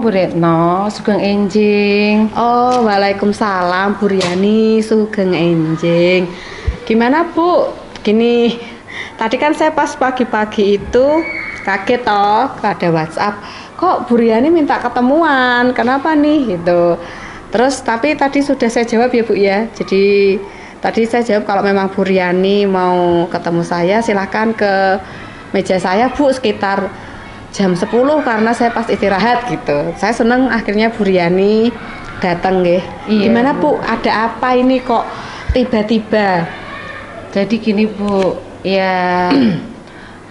Bu Retno, Sugeng Enjing. Oh, waalaikumsalam Bu Riani, Sugeng Enjing. Gimana Bu? Gini, tadi kan saya pas pagi-pagi itu kaget toh, ada WhatsApp. Kok Bu Riani minta ketemuan? Kenapa nih? Gitu. Terus tapi tadi sudah saya jawab ya Bu ya. Jadi tadi saya jawab kalau memang Bu Riani mau ketemu saya, silahkan ke meja saya Bu sekitar jam 10 karena saya pas istirahat gitu. Saya seneng akhirnya Bu Riani datang nggih. Iya, Gimana Bu. Bu? Ada apa ini kok tiba-tiba? Jadi gini Bu, ya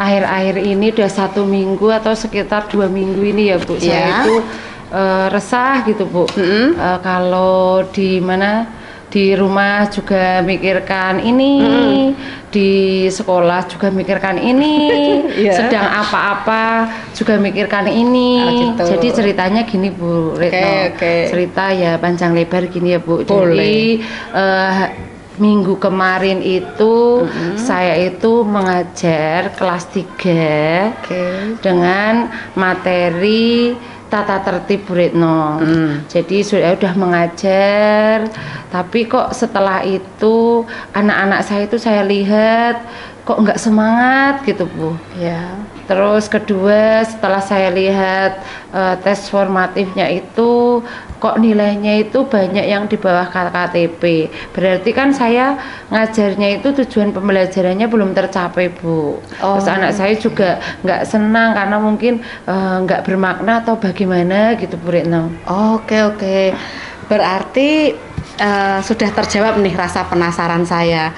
akhir-akhir ini udah 1 minggu atau sekitar 2 minggu ini ya Bu. Saya Ya. itu resah gitu Bu. Kalau di rumah juga mikirkan ini, di sekolah juga mikirkan ini, Iya. sedang apa-apa juga mikirkan ini. Oh, gitu. Jadi ceritanya gini Bu Retno, Oke. cerita ya panjang lebar gini ya Bu. Boleh. Jadi minggu kemarin itu saya itu mengajar kelas 3 Oke. dengan materi tata tertib Bu Retno. Jadi sudah mengajar, tapi kok setelah itu anak-anak saya itu saya lihat kok nggak semangat gitu Bu. Ya. Terus kedua setelah saya lihat tes formatifnya itu kok nilainya itu banyak yang di bawah KTP. Berarti kan saya ngajarnya itu tujuan pembelajarannya belum tercapai Bu. Terus anak saya juga nggak senang karena mungkin nggak bermakna atau bagaimana gitu Bu Retno. Oke. Berarti sudah terjawab nih rasa penasaran saya.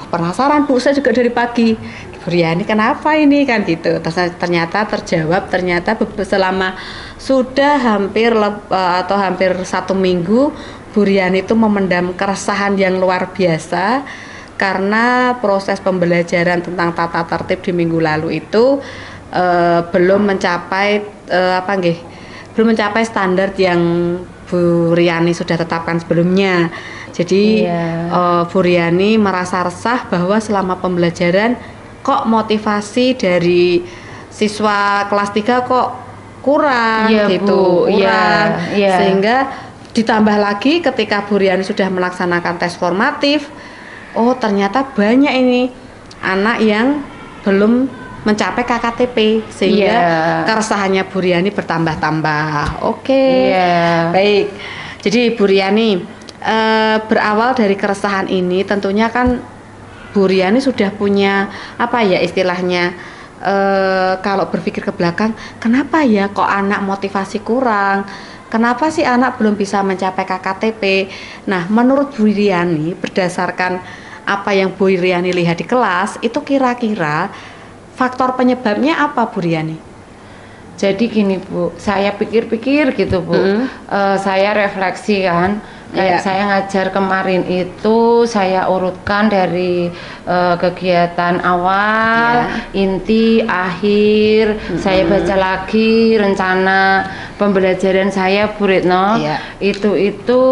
Penasaran Bu, saya juga dari pagi. Bu Riani kenapa ini kan gitu. Ternyata terjawab, ternyata selama sudah hampir 1 minggu Bu Riani itu memendam keresahan yang luar biasa karena proses pembelajaran tentang tata tertib di minggu lalu itu belum mencapai belum mencapai standar yang Bu Riani sudah tetapkan sebelumnya. Jadi Bu Riani merasa resah bahwa selama pembelajaran kok motivasi dari siswa kelas 3 kok kurang gitu, Bu. kurang. Iya. Sehingga ditambah lagi ketika Bu Riani sudah melaksanakan tes formatif, oh ternyata banyak ini anak yang belum mencapai KKTP sehingga keresahannya Bu Riani bertambah-tambah. Oke. Baik. Jadi Bu Riani berawal dari keresahan ini tentunya kan Bu Riani sudah punya apa ya istilahnya kalau berpikir ke belakang, kenapa ya kok anak motivasi kurang? Kenapa sih anak belum bisa mencapai KKTP? Nah, menurut Bu Riani berdasarkan apa yang Bu Riani lihat di kelas, itu kira-kira faktor penyebabnya apa Bu Riani? Jadi gini Bu, saya pikir-pikir gitu Bu, saya refleksi kan, kayak saya ngajar kemarin itu saya urutkan dari kegiatan awal, inti, akhir, saya baca lagi rencana pembelajaran saya Bu Retno, itu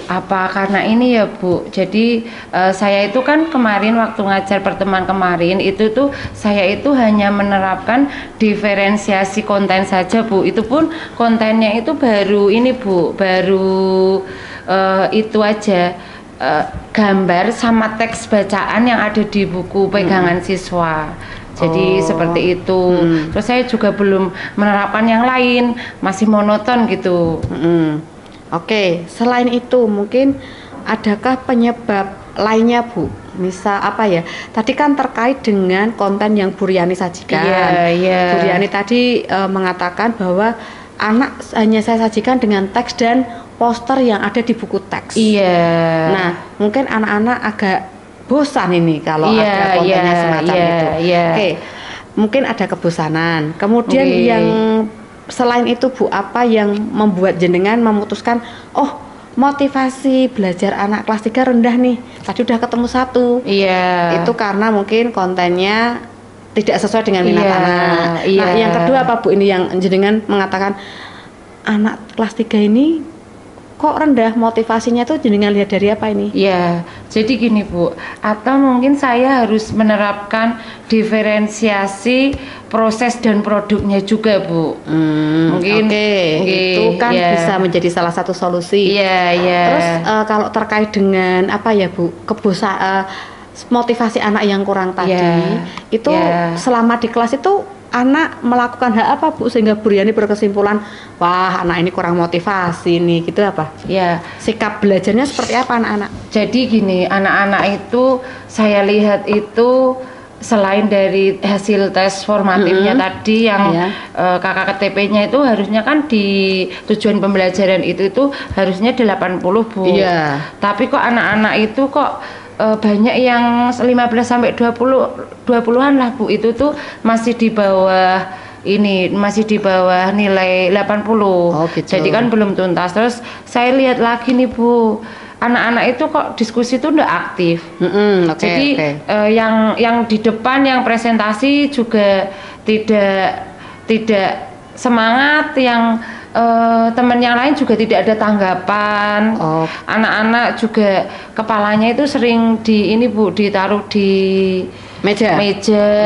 apa karena ini ya Bu, jadi saya itu kan kemarin waktu ngajar pertemuan kemarin itu tuh saya itu hanya menerapkan diferensiasi konten saja Bu, itu pun kontennya itu baru ini Bu, baru itu aja gambar sama teks bacaan yang ada di buku pegangan siswa. Jadi seperti itu. Terus saya juga belum menerapkan yang lain, masih monoton gitu. Oke, selain itu mungkin adakah penyebab lainnya Bu? Misal apa ya? Tadi kan terkait dengan konten yang Bu Riani sajikan. Bu Riani tadi mengatakan bahwa anak hanya saya sajikan dengan teks dan poster yang ada di buku teks. Nah, mungkin anak-anak agak bosan ini kalau ada kontennya semacam itu. Oke, mungkin ada kebosanan. Kemudian yang selain itu Bu, apa yang membuat jenengan memutuskan, oh motivasi belajar anak kelas 3 rendah nih, tadi udah ketemu 1. Itu karena mungkin kontennya tidak sesuai dengan minat anak. Nah, yang kedua apa Bu ini yang jenengan mengatakan anak kelas 3 ini kok rendah motivasinya tuh jenengan lihat dari apa ini? Ya, jadi gini Bu, atau mungkin saya harus menerapkan diferensiasi proses dan produknya juga Bu. Mungkin itu kan bisa menjadi salah satu solusi. Iya, iya. Terus kalau terkait dengan apa ya Bu, motivasi anak yang kurang tadi, itu selama di kelas itu anak melakukan hal apa Bu sehingga Bu Riani berkesimpulan wah anak ini kurang motivasi nih gitu apa? Ya, sikap belajarnya seperti apa anak-anak? Jadi gini, anak-anak itu saya lihat itu selain dari hasil tes formatifnya tadi yang KKTP-nya itu harusnya kan di tujuan pembelajaran itu harusnya 80 Bu. Iya. Tapi kok anak-anak itu kok banyak yang 15 sampai 20-an lah Bu, itu tuh masih di bawah masih di bawah nilai 80. Gitu. Jadi kan belum tuntas. Terus saya lihat lagi nih Bu, anak-anak itu kok diskusi itu udah aktif. Jadi yang di depan yang presentasi juga tidak semangat, yang teman yang lain juga tidak ada tanggapan. Anak-anak juga kepalanya itu sering ditaruh di meja.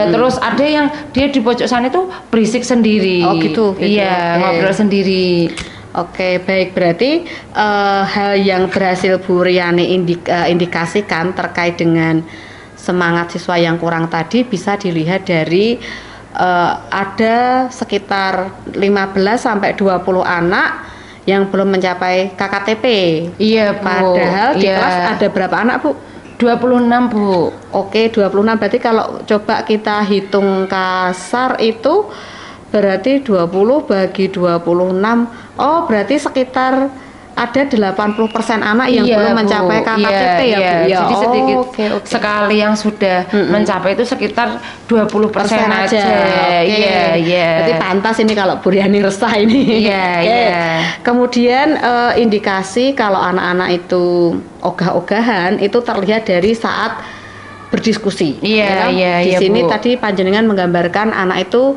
Terus ada yang dia di pojok sana itu berisik sendiri. Gitu. Iya, ngobrol sendiri. Oke, baik, berarti hal yang berhasil Bu Riani indikasikan terkait dengan semangat siswa yang kurang tadi bisa dilihat dari ada sekitar 15 sampai 20 anak yang belum mencapai KKTP. Iya, Bu. Padahal di kelas ada berapa anak, Bu? 26, Bu. Oke, 26. Berarti kalau coba kita hitung kasar itu berarti 20 bagi 26. Oh, berarti sekitar ada 80% anak yang belum mencapai KKTP ya Bu. Jadi sedikit sekali yang sudah mencapai itu sekitar 20% aja. Iya. Berarti pantas ini kalau Bu Riani resah ini. Iya. Kemudian indikasi kalau anak-anak itu ogah-ogahan itu terlihat dari saat berdiskusi. Iya. Di sini tadi panjenengan menggambarkan anak itu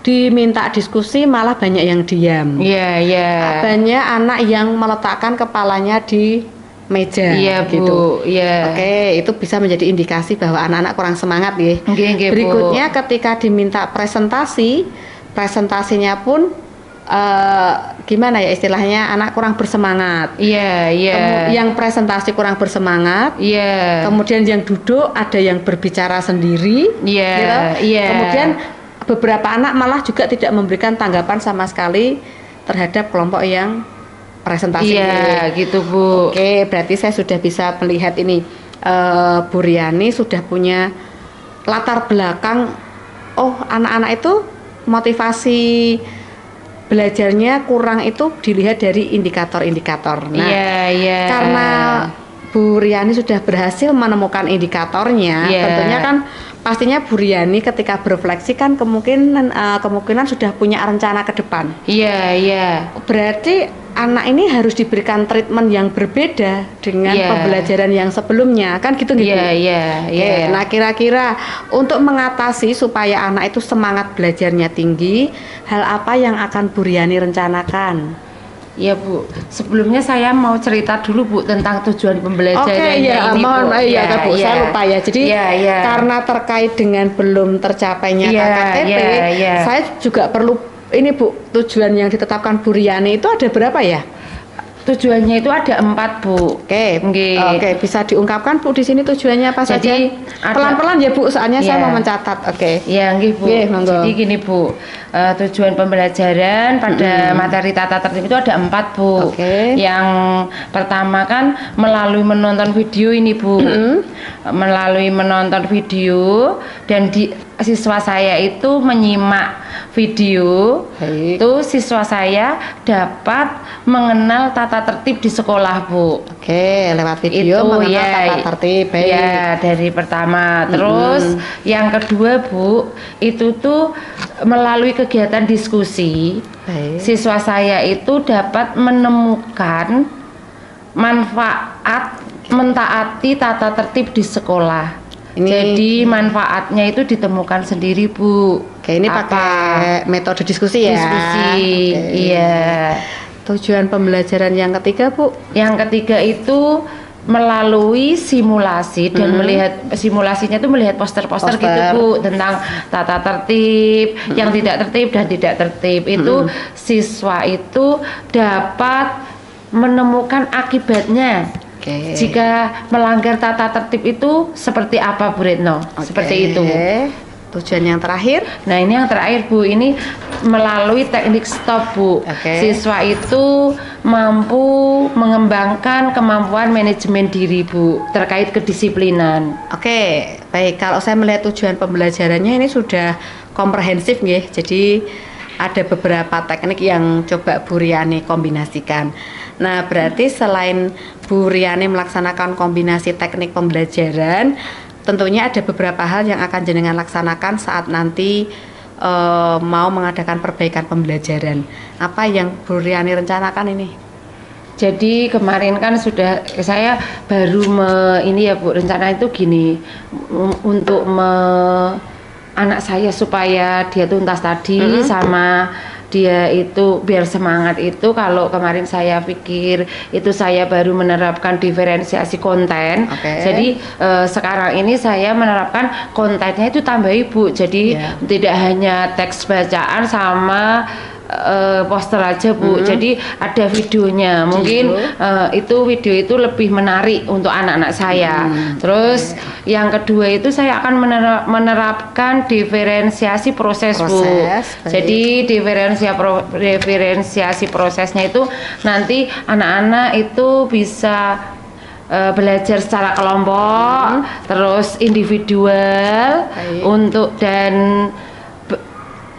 diminta diskusi malah banyak yang diam. Iya. Banyak anak yang meletakkan kepalanya di meja. Iya, gitu. Bu. Iya. Oke, itu bisa menjadi indikasi bahwa anak-anak kurang semangat ya. Bu. Berikutnya ketika diminta presentasinya pun gimana ya istilahnya, anak kurang bersemangat. Iya. Yang presentasi kurang bersemangat. Iya. Kemudian yang duduk ada yang berbicara sendiri. Iya. Kemudian beberapa anak malah juga tidak memberikan tanggapan sama sekali terhadap kelompok yang presentasi. Iya, gitu Bu. Oke, berarti saya sudah bisa melihat ini Bu Riani sudah punya latar belakang. Oh, anak-anak itu motivasi belajarnya kurang itu dilihat dari indikator-indikator. Nah, karena Bu Riani sudah berhasil menemukan indikatornya, tentunya kan pastinya Bu Riani ketika berefleksi kan kemungkinan sudah punya rencana ke depan. Iya. Berarti anak ini harus diberikan treatment yang berbeda dengan pembelajaran yang sebelumnya, kan gitu gitu. Iya. Nah, kira-kira untuk mengatasi supaya anak itu semangat belajarnya tinggi, hal apa yang akan Bu Riani rencanakan? Ya Bu, sebelumnya saya mau cerita dulu Bu tentang tujuan pembelajaran ini mohon Bu. Saya lupa ya. Jadi karena terkait dengan belum tercapainya KKTP, saya juga perlu ini Bu, tujuan yang ditetapkan Bu Riani itu ada berapa ya? Tujuannya itu ada 4 Bu. Oke, bisa diungkapkan Bu di sini tujuannya apa saja? Pelan-pelan ya Bu, soalnya saya mau mencatat. Ya, nggih Bu. Jadi gini Bu, tujuan pembelajaran pada materi tata tertib itu ada 4 Bu. Yang pertama kan melalui menonton video ini Bu. Melalui menonton video dan siswa saya itu menyimak video. Itu siswa saya dapat mengenal tata tertib di sekolah Bu. Lewat video itu, mengenal tata tertib. Ya, dari pertama. Terus yang kedua Bu, itu tuh melalui kegiatan diskusi, siswa saya itu dapat menemukan manfaat mentaati tata tertib di sekolah. Jadi manfaatnya itu ditemukan sendiri Bu. Ini pakai metode diskusi ya. Iya. Tujuan pembelajaran yang ketiga, Bu? Yang ketiga itu melalui simulasi dan melihat simulasinya itu melihat poster-poster gitu Bu tentang tata tertib, yang tidak tertib dan tidak tertib. Itu siswa itu dapat menemukan akibatnya. Jika melanggar tata tertib itu seperti apa Bu Retno? Seperti itu. Tujuan yang terakhir? Nah ini yang terakhir Bu, ini melalui teknik stop Bu. Siswa itu mampu mengembangkan kemampuan manajemen diri Bu terkait kedisiplinan. Oke, baik. Kalau saya melihat tujuan pembelajarannya ini sudah komprehensif nggih. Jadi ada beberapa teknik yang coba Bu Riani kombinasikan. Nah, berarti selain Bu Riani melaksanakan kombinasi teknik pembelajaran, tentunya ada beberapa hal yang akan jenengan laksanakan saat nanti mau mengadakan perbaikan pembelajaran. Apa yang Bu Riani rencanakan ini? Jadi kemarin kan sudah saya baru ini ya Bu, rencana itu gini, untuk anak saya supaya dia tuntas tadi sama dia itu biar semangat itu. Kalau kemarin saya pikir itu saya baru menerapkan diferensiasi konten. Jadi sekarang ini saya menerapkan kontennya itu tambah Bu. Jadi tidak hanya teks bacaan sama poster aja Bu. Jadi ada videonya. Mungkin itu video itu lebih menarik untuk anak-anak saya. Terus yang kedua itu saya akan menerapkan diferensiasi proses Bu. Jadi diferensiasi prosesnya itu nanti anak-anak itu bisa belajar secara kelompok, terus individual untuk dan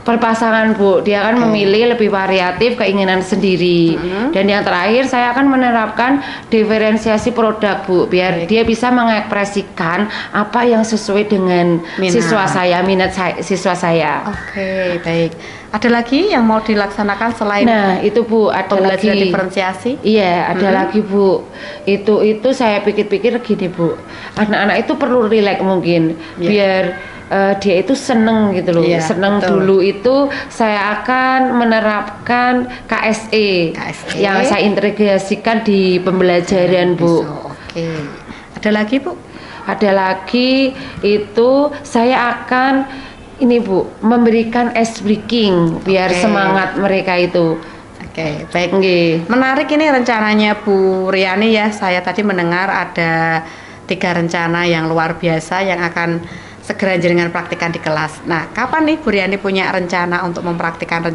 perpasangan Bu, dia akan memilih lebih variatif keinginan sendiri. Dan yang terakhir saya akan menerapkan diferensiasi produk Bu, biar dia bisa mengekspresikan apa yang sesuai dengan siswa saya, minat siswa saya. Oke, baik. Ada lagi yang mau dilaksanakan selain? Nah itu Bu, ada lagi diferensiasi. Iya, ada lagi Bu. Itu saya pikir-pikir gini Bu, anak-anak itu perlu rileks mungkin, biar dia itu seneng gitu loh, seneng dulu itu saya akan menerapkan KSE yang saya integrasikan di pembelajaran Bu. Ada lagi Bu? Ada lagi itu saya akan ini Bu, memberikan ice breaking biar semangat mereka itu. Baik. Menarik ini rencananya Bu Riani ya. Saya tadi mendengar ada 3 rencana yang luar biasa yang akan segera jenengan praktikkan di kelas. Nah, kapan nih Bu Riani punya rencana untuk mempraktikkan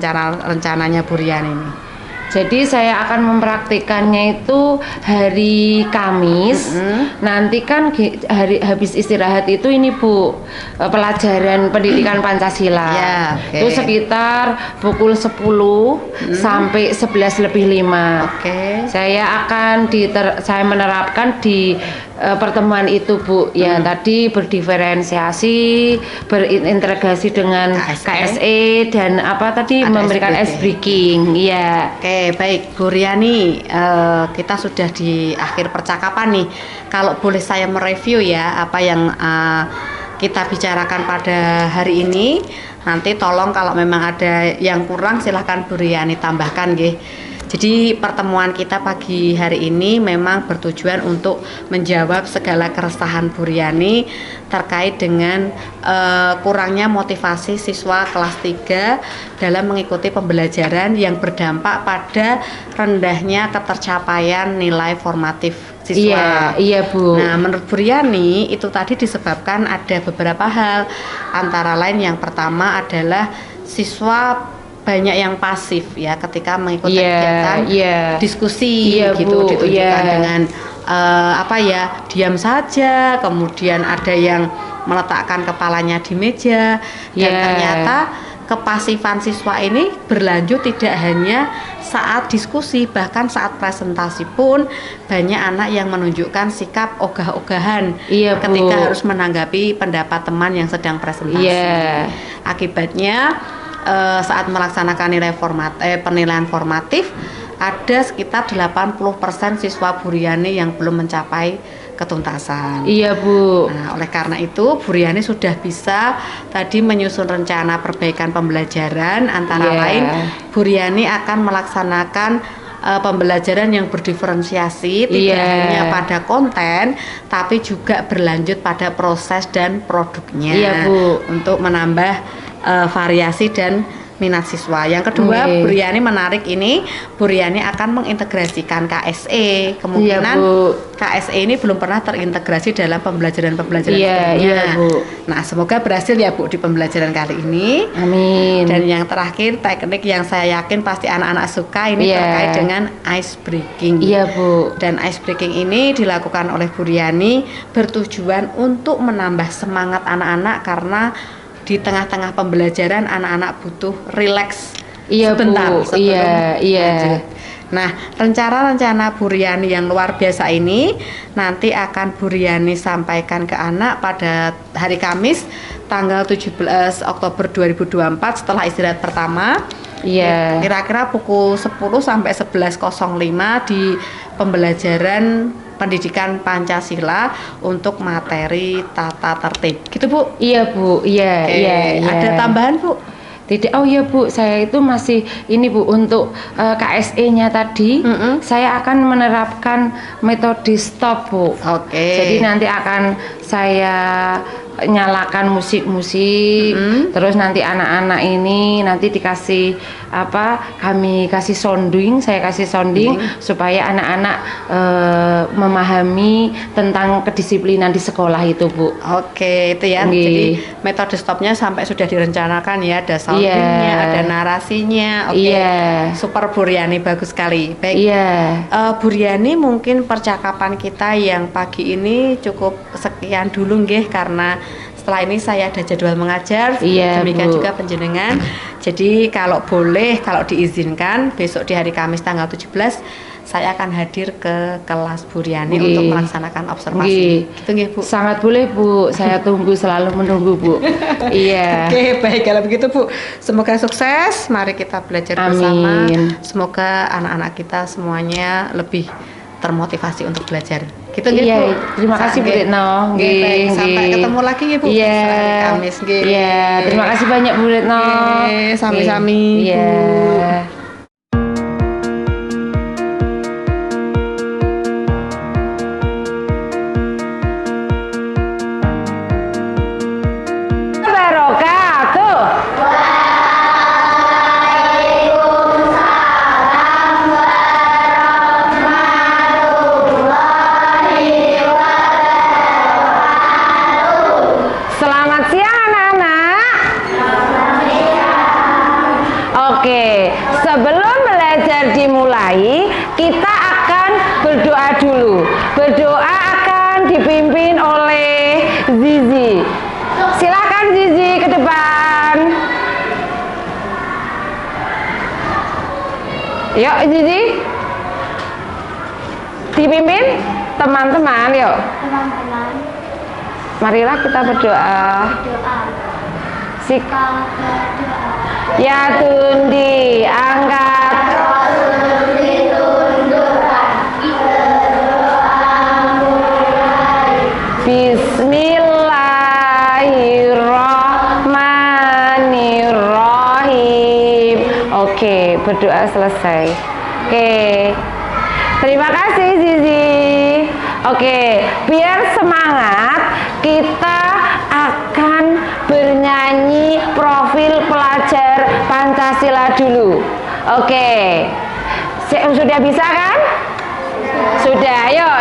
rencananya Bu Riani ini? Jadi saya akan mempraktikannya itu hari Kamis. Nanti kan habis istirahat itu ini Bu, pelajaran pendidikan Pancasila. Itu sekitar pukul 10 sampai 11:05. Saya akan saya menerapkan di pertemuan itu Bu, ya tadi berdiferensiasi, berintegrasi dengan KSE dan apa tadi memberikan ice breaking. Ya. Baik Bu Riani, kita sudah di akhir percakapan nih. Kalau boleh saya mereview ya apa yang kita bicarakan pada hari ini. Nanti tolong kalau memang ada yang kurang silahkan Bu Riani tambahkan nggih. Jadi pertemuan kita pagi hari ini memang bertujuan untuk menjawab segala keresahan Bu Riani terkait dengan kurangnya motivasi siswa kelas 3 dalam mengikuti pembelajaran yang berdampak pada rendahnya ketercapaian nilai formatif siswa. Iya Bu. Nah, menurut Bu Riani itu tadi disebabkan ada beberapa hal. Antara lain yang pertama adalah siswa banyak yang pasif ya ketika mengikuti kegiatan diskusi gitu, ditunjukkan dengan diam saja, kemudian ada yang meletakkan kepalanya di meja dan ternyata kepasifan siswa ini berlanjut tidak hanya saat diskusi, bahkan saat presentasi pun banyak anak yang menunjukkan sikap ogah-ogahan ketika harus menanggapi pendapat teman yang sedang presentasi. Akibatnya saat melaksanakan penilaian formatif ada sekitar 80% siswa Bu Riani yang belum mencapai ketuntasan. Iya Bu. Nah, oleh karena itu Bu Riani sudah bisa tadi menyusun rencana perbaikan pembelajaran, antara lain Bu Riani akan melaksanakan pembelajaran yang berdiferensiasi, tidak hanya pada konten, tapi juga berlanjut pada proses dan produknya. Iya, Bu. Untuk menambah variasi dan minat siswa. Yang kedua, Bu Riani menarik ini, Bu Riani akan mengintegrasikan KSE. Kemungkinan KSE ini belum pernah terintegrasi dalam pembelajaran-pembelajaran sebelumnya. Iya, Bu. Nah, semoga berhasil ya Bu di pembelajaran kali ini. Amin. Dan yang terakhir, teknik yang saya yakin pasti anak-anak suka ini terkait dengan ice breaking. Iya, Bu. Dan ice breaking ini dilakukan oleh Bu Riani bertujuan untuk menambah semangat anak-anak karena di tengah-tengah pembelajaran anak-anak butuh rileks sebentar sebelum lanjut. Nah, rencana-rencana Bu Riani yang luar biasa ini nanti akan Bu Riani sampaikan ke anak pada hari Kamis tanggal 17 Oktober 2024 setelah istirahat pertama. Kira-kira pukul 10 sampai 11.05 di pembelajaran pendidikan Pancasila untuk materi tata tertib. Gitu, Bu? Iya, Bu. Iya. Ada tambahan, Bu? Tidak. Oh iya, Bu, saya itu masih ini, Bu, untuk KSE-nya tadi saya akan menerapkan metode stop, Bu. Jadi nanti akan saya nyalakan musik-musik, terus nanti anak-anak ini nanti dikasih kami kasih sounding, saya kasih sounding supaya anak-anak memahami tentang kedisiplinan di sekolah itu, Bu. Itu ya. Jadi metode stopnya sampai sudah direncanakan ya, ada soundingnya, ada narasinya. Super Bu Riani, bagus sekali. Baik. Bu Riani, mungkin percakapan kita yang pagi ini cukup sekian dulu nggih, karena setelah ini saya ada jadwal mengajar, demikian juga penjenengan. Jadi kalau boleh, kalau diizinkan besok di hari Kamis tanggal 17 saya akan hadir ke kelas Bu Riani untuk melaksanakan observasi. Gitu nggih, Bu? Sangat boleh, Bu. Saya tunggu, selalu menunggu, Bu. Baik, kalau begitu, Bu. Semoga sukses. Mari kita belajar bersama. Semoga anak-anak kita semuanya lebih termotivasi untuk belajar. Gitu nggih, Bu. Terima kasih, Bu Retno. Sampai ketemu lagi ya, Bu. Hari Kamis. Terima kasih banyak, Bu Retno. Sami-sami, Bu. Sebelum belajar dimulai, kita akan berdoa dulu. Berdoa akan dipimpin oleh Zizi. Silakan Zizi ke depan. Yuk Zizi, dipimpin teman-teman. Yuk. Teman-teman. Marilah kita berdoa. Ya Tundi, angkat Bismillahirrahmanirrahim. Oke, berdoa selesai. Oke, terima kasih Zizi. Oke, biar semangat kita akan bernyanyi profil pelajar Pancasila dulu. Oke, sudah bisa kan? Sudah. Yuk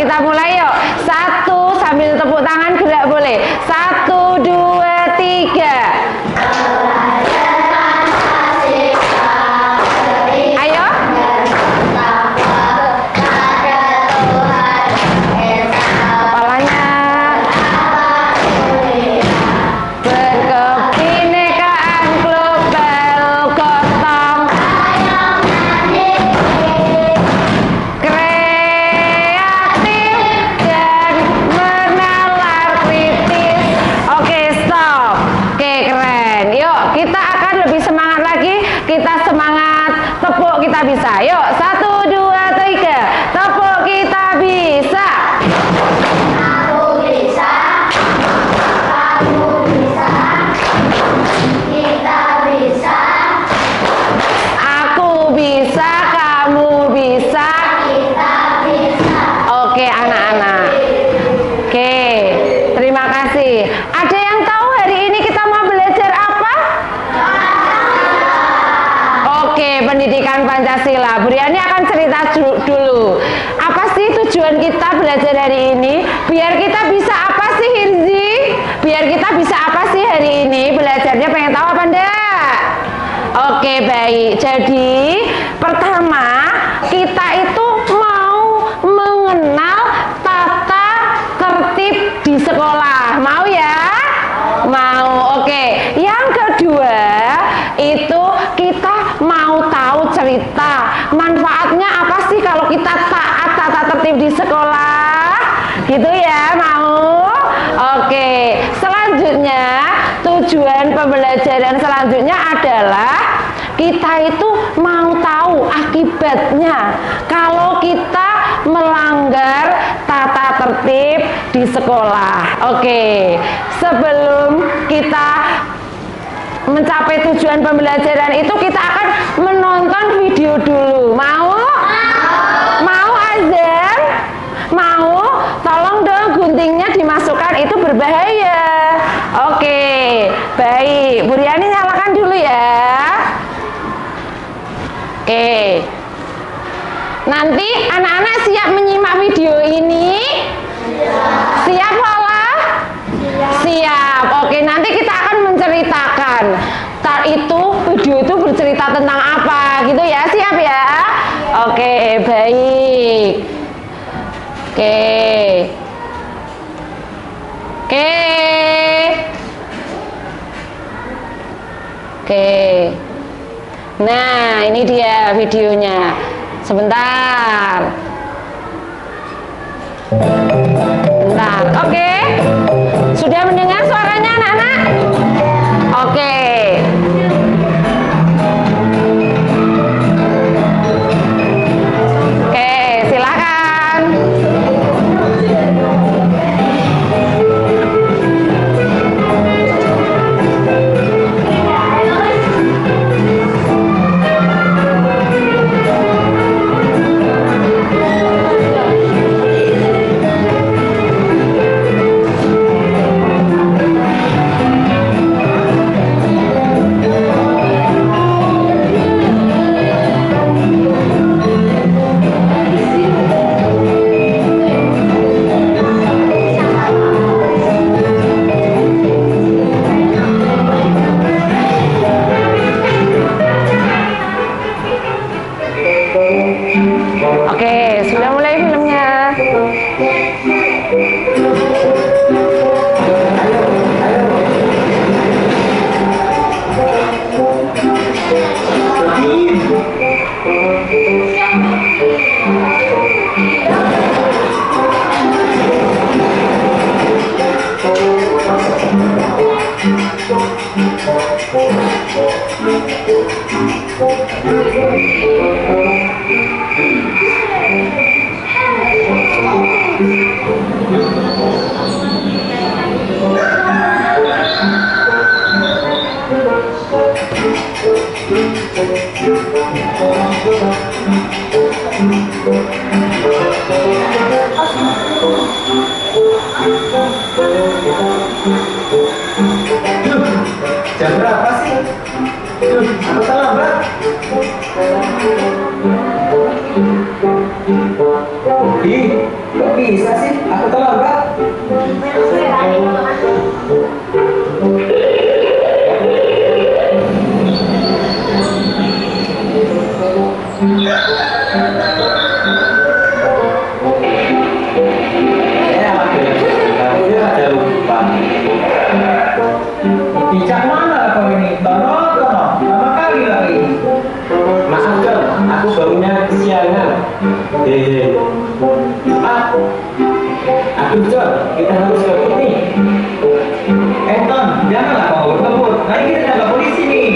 kita mulai yuk. 1 sambil tepuk tangan gerak boleh. 1, 2, 3. Ayo. Kepalanya. Berkebinekaan global gotong. Kreatif dan hari ini? Biar kita bisa apa sih, Hirzi? Biar kita bisa apa sih hari ini? Belajarnya pengen tahu apa enggak? Oke, baik. Jadi, pertama, kita itu mau mengenal tata tertib di sekolah. Mau ya? Mau. Oke. Yang kedua, itu kita mau tahu cerita. Manfaatnya apa sih kalau kita taat tata tertib di sekolah? Gitu ya, mau? Oke. Selanjutnya, tujuan pembelajaran selanjutnya adalah kita itu mau tahu akibatnya kalau kita melanggar tata tertib di sekolah. Oke, sebelum kita mencapai tujuan pembelajaran itu, kita akan menonton video dulu. Mau? Mau, Azam? Mau? Tolong dong guntingnya dimasukkan, itu berbahaya. Oke, baik. Bu Riani nyalakan dulu ya. Oke. Nanti anak-anak siap menyimak video ini? Siap, Lola? Siap. Oke, nanti kita akan menceritakan video itu bercerita tentang apa gitu ya. Siap ya? Oke, baik. Oke. Oke. Oke. Nah, ini dia videonya. Sebentar. Bentar. Oke. Sudah mendengar suaranya anak-anak? Oke. Oke, silakan. Oke, sudah mulai filmnya. Jam berapa sih? Aku terlambat. Ih, kok bisa sih? Aku terlambat. Bijak mana kau ini? Tono, lama kali lagi. Maaf John, aku barunya kesiangan. Aduh John, kita harus kebut nih. Ton, janganlah kau kebut. Nanti kita jaga polisi nih.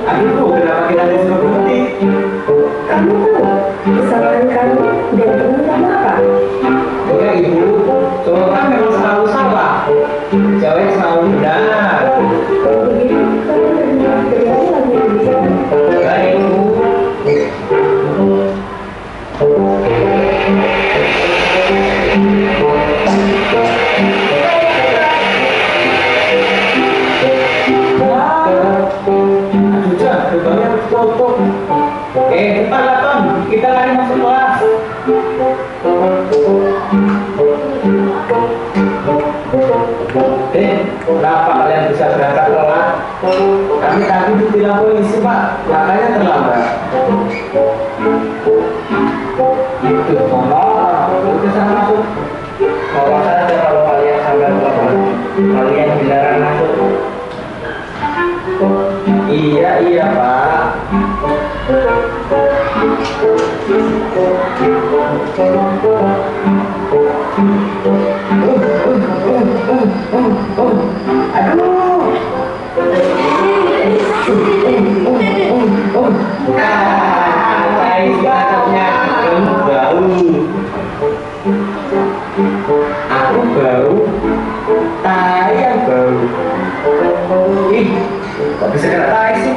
Aduh, kenapa kita disuruh berhenti? Kamu tahu kesalahan kamu dan kamu tak apa? Ya ibu, cowok kan memang selalu salah, cewek selalu benar. Kalau begitu, kamu terlihat lagi Cepat lah Ton, kita lari masuk kelas. Kenapa kalian bisa berangkat telat? Kami tadi ditilang polisi Pak, makanya terlambat. Itu tolong, itu sana masuk. Tolong saja kalau kalian sampai telat, kalian dilarang masuk. Iya Pak. Aduh. Aku bau. Tai yang bau. Ih, kok bisa kena tai sih?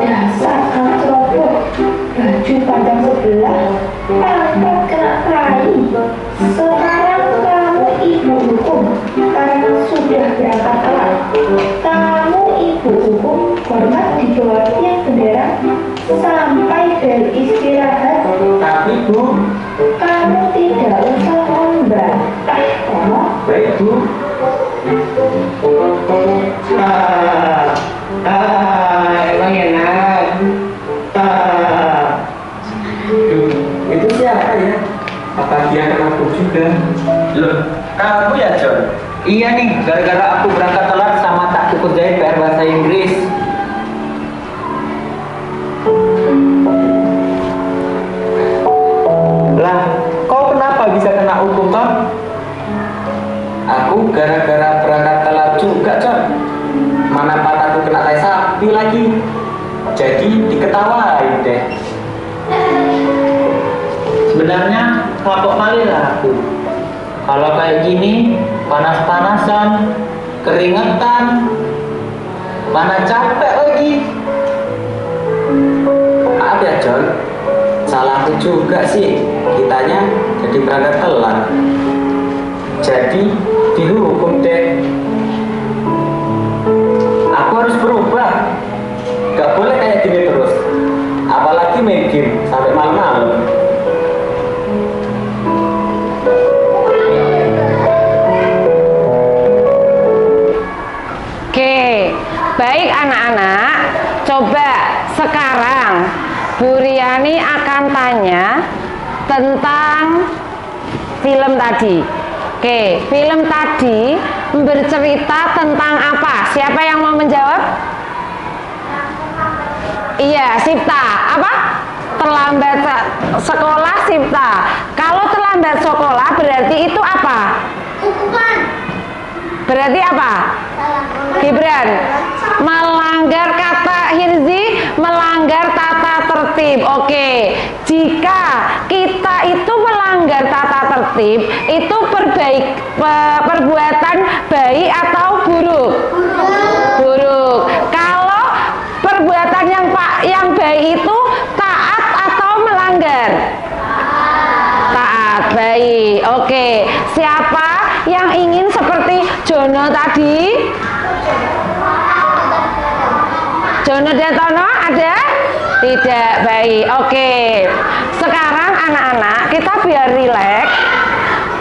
Dasar anak ceroboh, baju panjang sebelah, pangkat kena tai. Sekarang kamu ibu hukum karena sudah berangkat telat. Kamu ibu hukum, hormat di bawah tiang bendera sampai bel istirahat. Tapi Bu, Kamu tidak usah membantah, Tono. baik Bu. Emang enak. Duh, itu siapa ya? Apa dia kenal aku juga? Loh, kamu ya John? Iya nih, gara-gara aku berangkat telat sama tak cukup jahit PR bahasa Inggris. Lah, kau kenapa bisa kena hukum, Ton? Aku gara-gara berangkat telat juga, Con. Mana mataku kena tai sapi lagi. Jadi diketawain deh. Sebenarnya kapok kali lah aku. Kalau kayak gini, panas-panasan, keringetan, mana capek lagi. Maaf ya, John. Salahku juga sih. Kitanya jadi berangkat telat. Jadi dihukum deh. Aku harus berubah. Gak boleh kayak gini terus. Apalagi main game sampai malam-malam. Oke, baik anak-anak. Coba sekarang Bu Riani akan tanya tentang film tadi. Oke, film tadi bercerita tentang apa? Siapa yang mau menjawab? Iya, Sipta. Apa? Terlambat sekolah Sipta. Kalau terlambat sekolah berarti itu apa? Hukuman. Berarti apa? Gibran, melanggar kata Hirzi, melanggar tata tertib. Oke, jika kita itu melanggar tata tertib, itu perbuatan baik atau buruk? Buruk. Kalau perbuatan yang baik itu taat atau melanggar? Taat, baik. Oke, siapa yang ingin seperti Jono tadi? Jono dan Tono ada? Tidak, baik. Oke. Sekarang anak-anak kita biar rileks.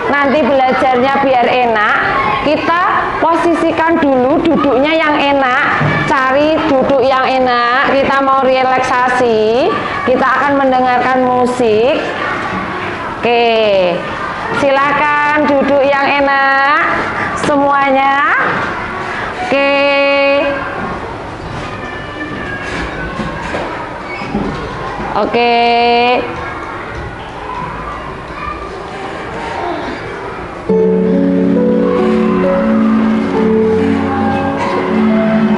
Nanti belajarnya biar enak. Kita posisikan dulu duduknya yang enak. Cari duduk yang enak. Kita mau relaksasi. Kita akan mendengarkan musik. Oke. Silakan duduk yang enak semuanya. Oke. Oke.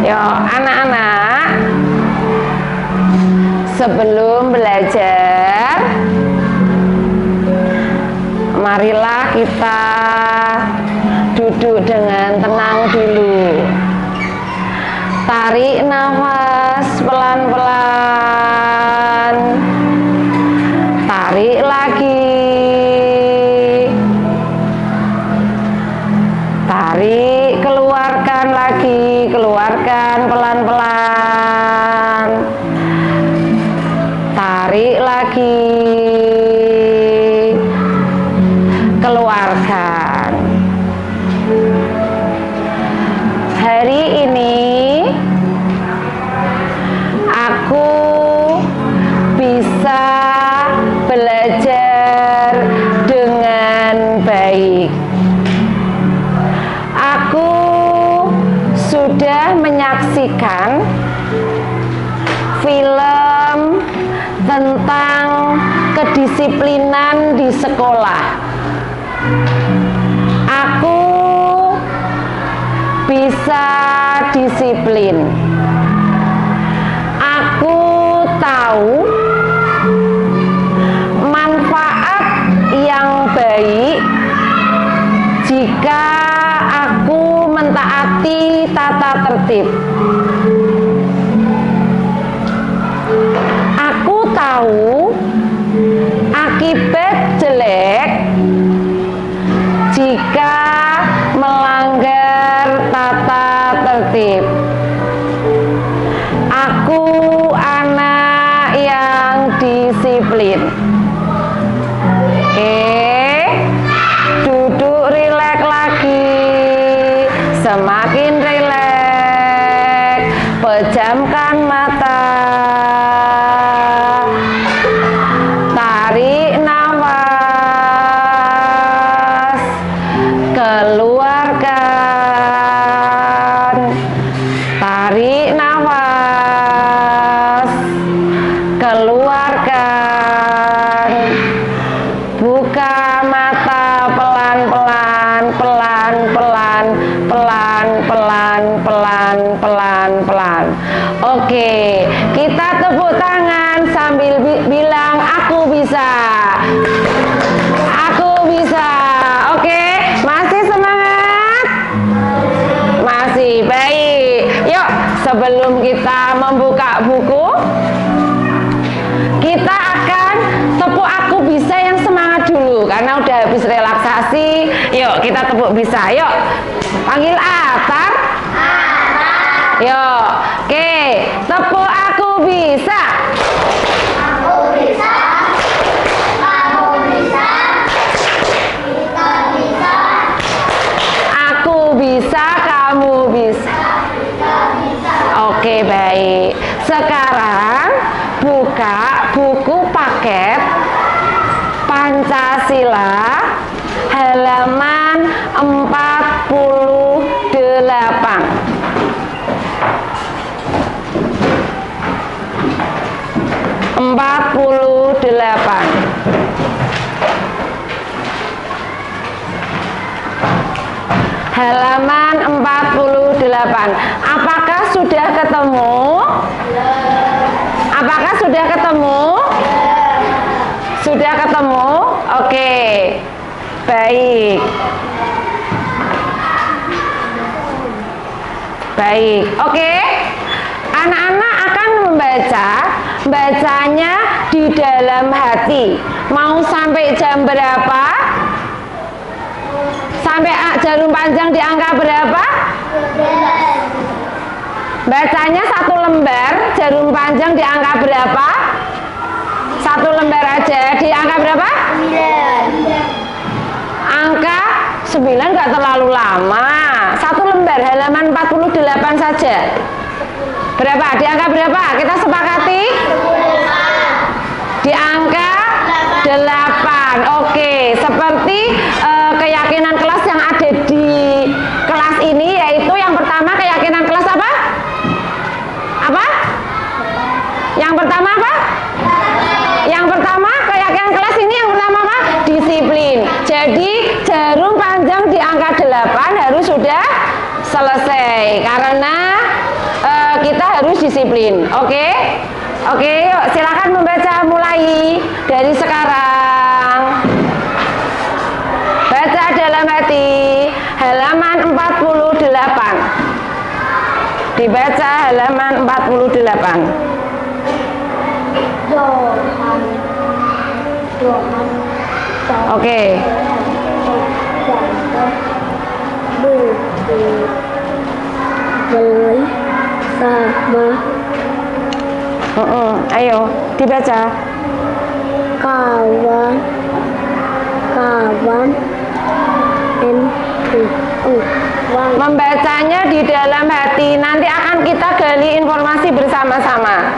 Yo, anak-anak, sebelum belajar, marilah kita duduk dengan tenang dulu. Tarik nafas pelan-pelan. Tarik lagi. Tarik, keluarkan lagi, keluarkan pelan-pelan. Tarik lagi, keluarkan. Hari ini aku bisa belajar dengan baik. Aku sudah menyaksikan film tentang kedisiplinan di sekolah. Aku bisa disiplin. Aku tahu manfaat yang baik jika aku mentaati tata tertib. Aku tahu akibat jelek jika melanggar tata tertib. Aku anak yang disiplin. Duduk rileks lagi, semakin rileks, pejamkan mata, tarik nafas, keluarkan, tarik nafas, keluarkan, buka mata pelan-pelan, pelan-pelan, pelan-pelan, pelan-pelan. Oke, kita tepuk tangan sambil bilang aku bisa. Aku bisa. Oke, masih semangat? Masih baik. Yuk, sebelum kita membuka buku, kita akan tepuk aku bisa yang semangat dulu karena udah habis relaksasi. Yuk kita tepuk bisa. Yuk panggil Atar. Yuk, oke, tepuk aku bisa. Aku bisa. Kamu bisa. Kita bisa. Aku bisa, kamu bisa. Kita bisa. Oke, baik. Sekarang buka buku paket Pancasila halaman 48. Halaman 48. Apakah sudah ketemu? Apakah sudah ketemu? Sudah ketemu? Oke. Baik. Baik. Oke. Anak-anak akan membaca, bacanya di dalam hati. Mau sampai jam berapa? Sampai jarum panjang di angka berapa? Bacanya satu lembar, jarum panjang di angka berapa? Satu lembar aja, di angka berapa? 9. Angka 9 gak terlalu lama. Satu lembar, halaman 48 saja. Berapa? Di angka berapa? Kita sepakati? Di angka 8. Oke, seperti keyakinan kelas yang ada di kelas ini, yaitu yang pertama keyakinan kelas apa? Apa? Yang pertama apa? Yang pertama keyakinan kelas ini yang pertama apa? Disiplin. Jadi jarum panjang di angka 8 harus sudah selesai karena kita harus disiplin. Oke? Oke, yuk silakan membaca, mulai dari sekarang. Baca dalam hati halaman 48. Dibaca halaman 48. Oke. beli sama Ayo dibaca. kawan Membacanya di dalam hati. Nanti akan kita gali informasi bersama-sama.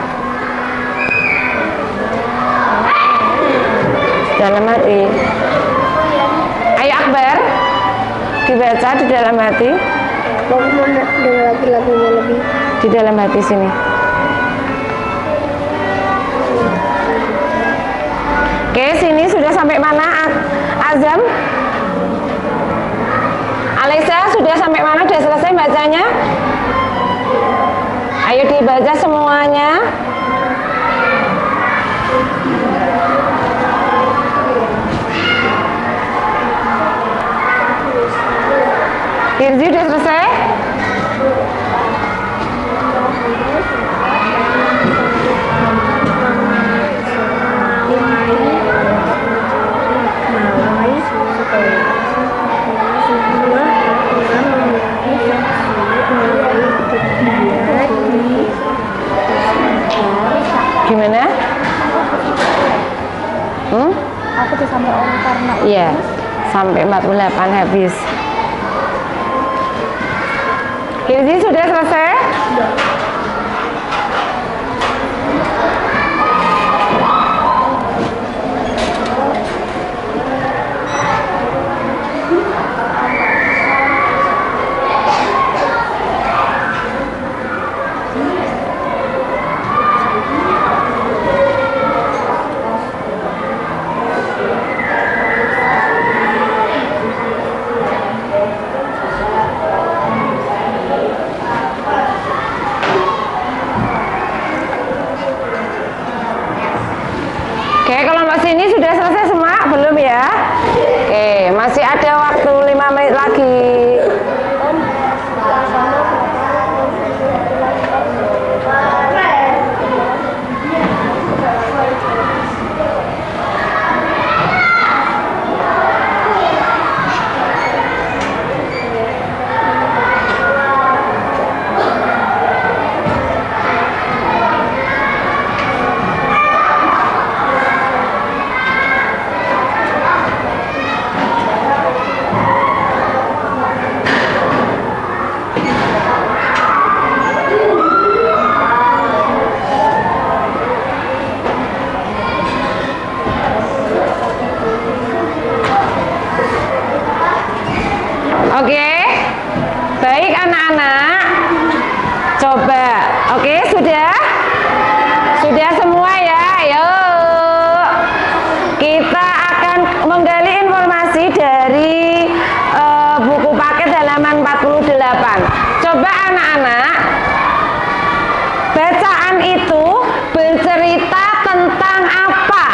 Dalam hati. Ayo Akbar, dibaca di dalam hati. mau dengar lagi lagunya lebih. Di dalam hati sini. Oke, sini sudah sampai mana Azam? Alexa sudah sampai mana? Sudah selesai bacanya? Ayo dibaca semuanya. Irzi sudah selesai? Gimana? Aku tuh sampai orang karena Iya, sampai 48 habis. Irzi sudah selesai? Oke, kelompok sini sudah selesai semua? Belum ya? Oke, masih ada waktu 5 menit lagi. Oke, baik anak-anak. Coba, oke sudah? Sudah semua ya? Yuk, kita akan menggali informasi dari buku paket halaman 48. Coba anak-anak, bacaan itu bercerita tentang apa?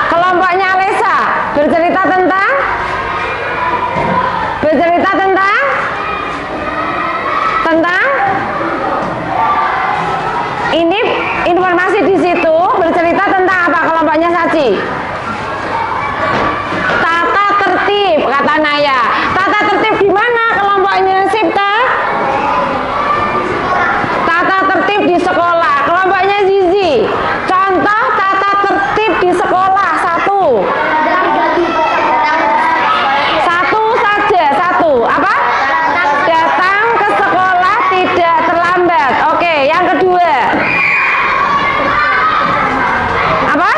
Kelompoknya Alesa bercerita tentang? Bercerita tentang ini informasi di situ bercerita tentang apa? Kelompoknya Saci. Tata tertib kata Naya. Tata tertib di mana kelompoknya Sipta? Tata tertib di sekolah. Kelompoknya Zizi. Contoh tata tertib di sekolah satu. Apa? Datang ke sekolah tidak terlambat. Oke, yang kedua. Apa?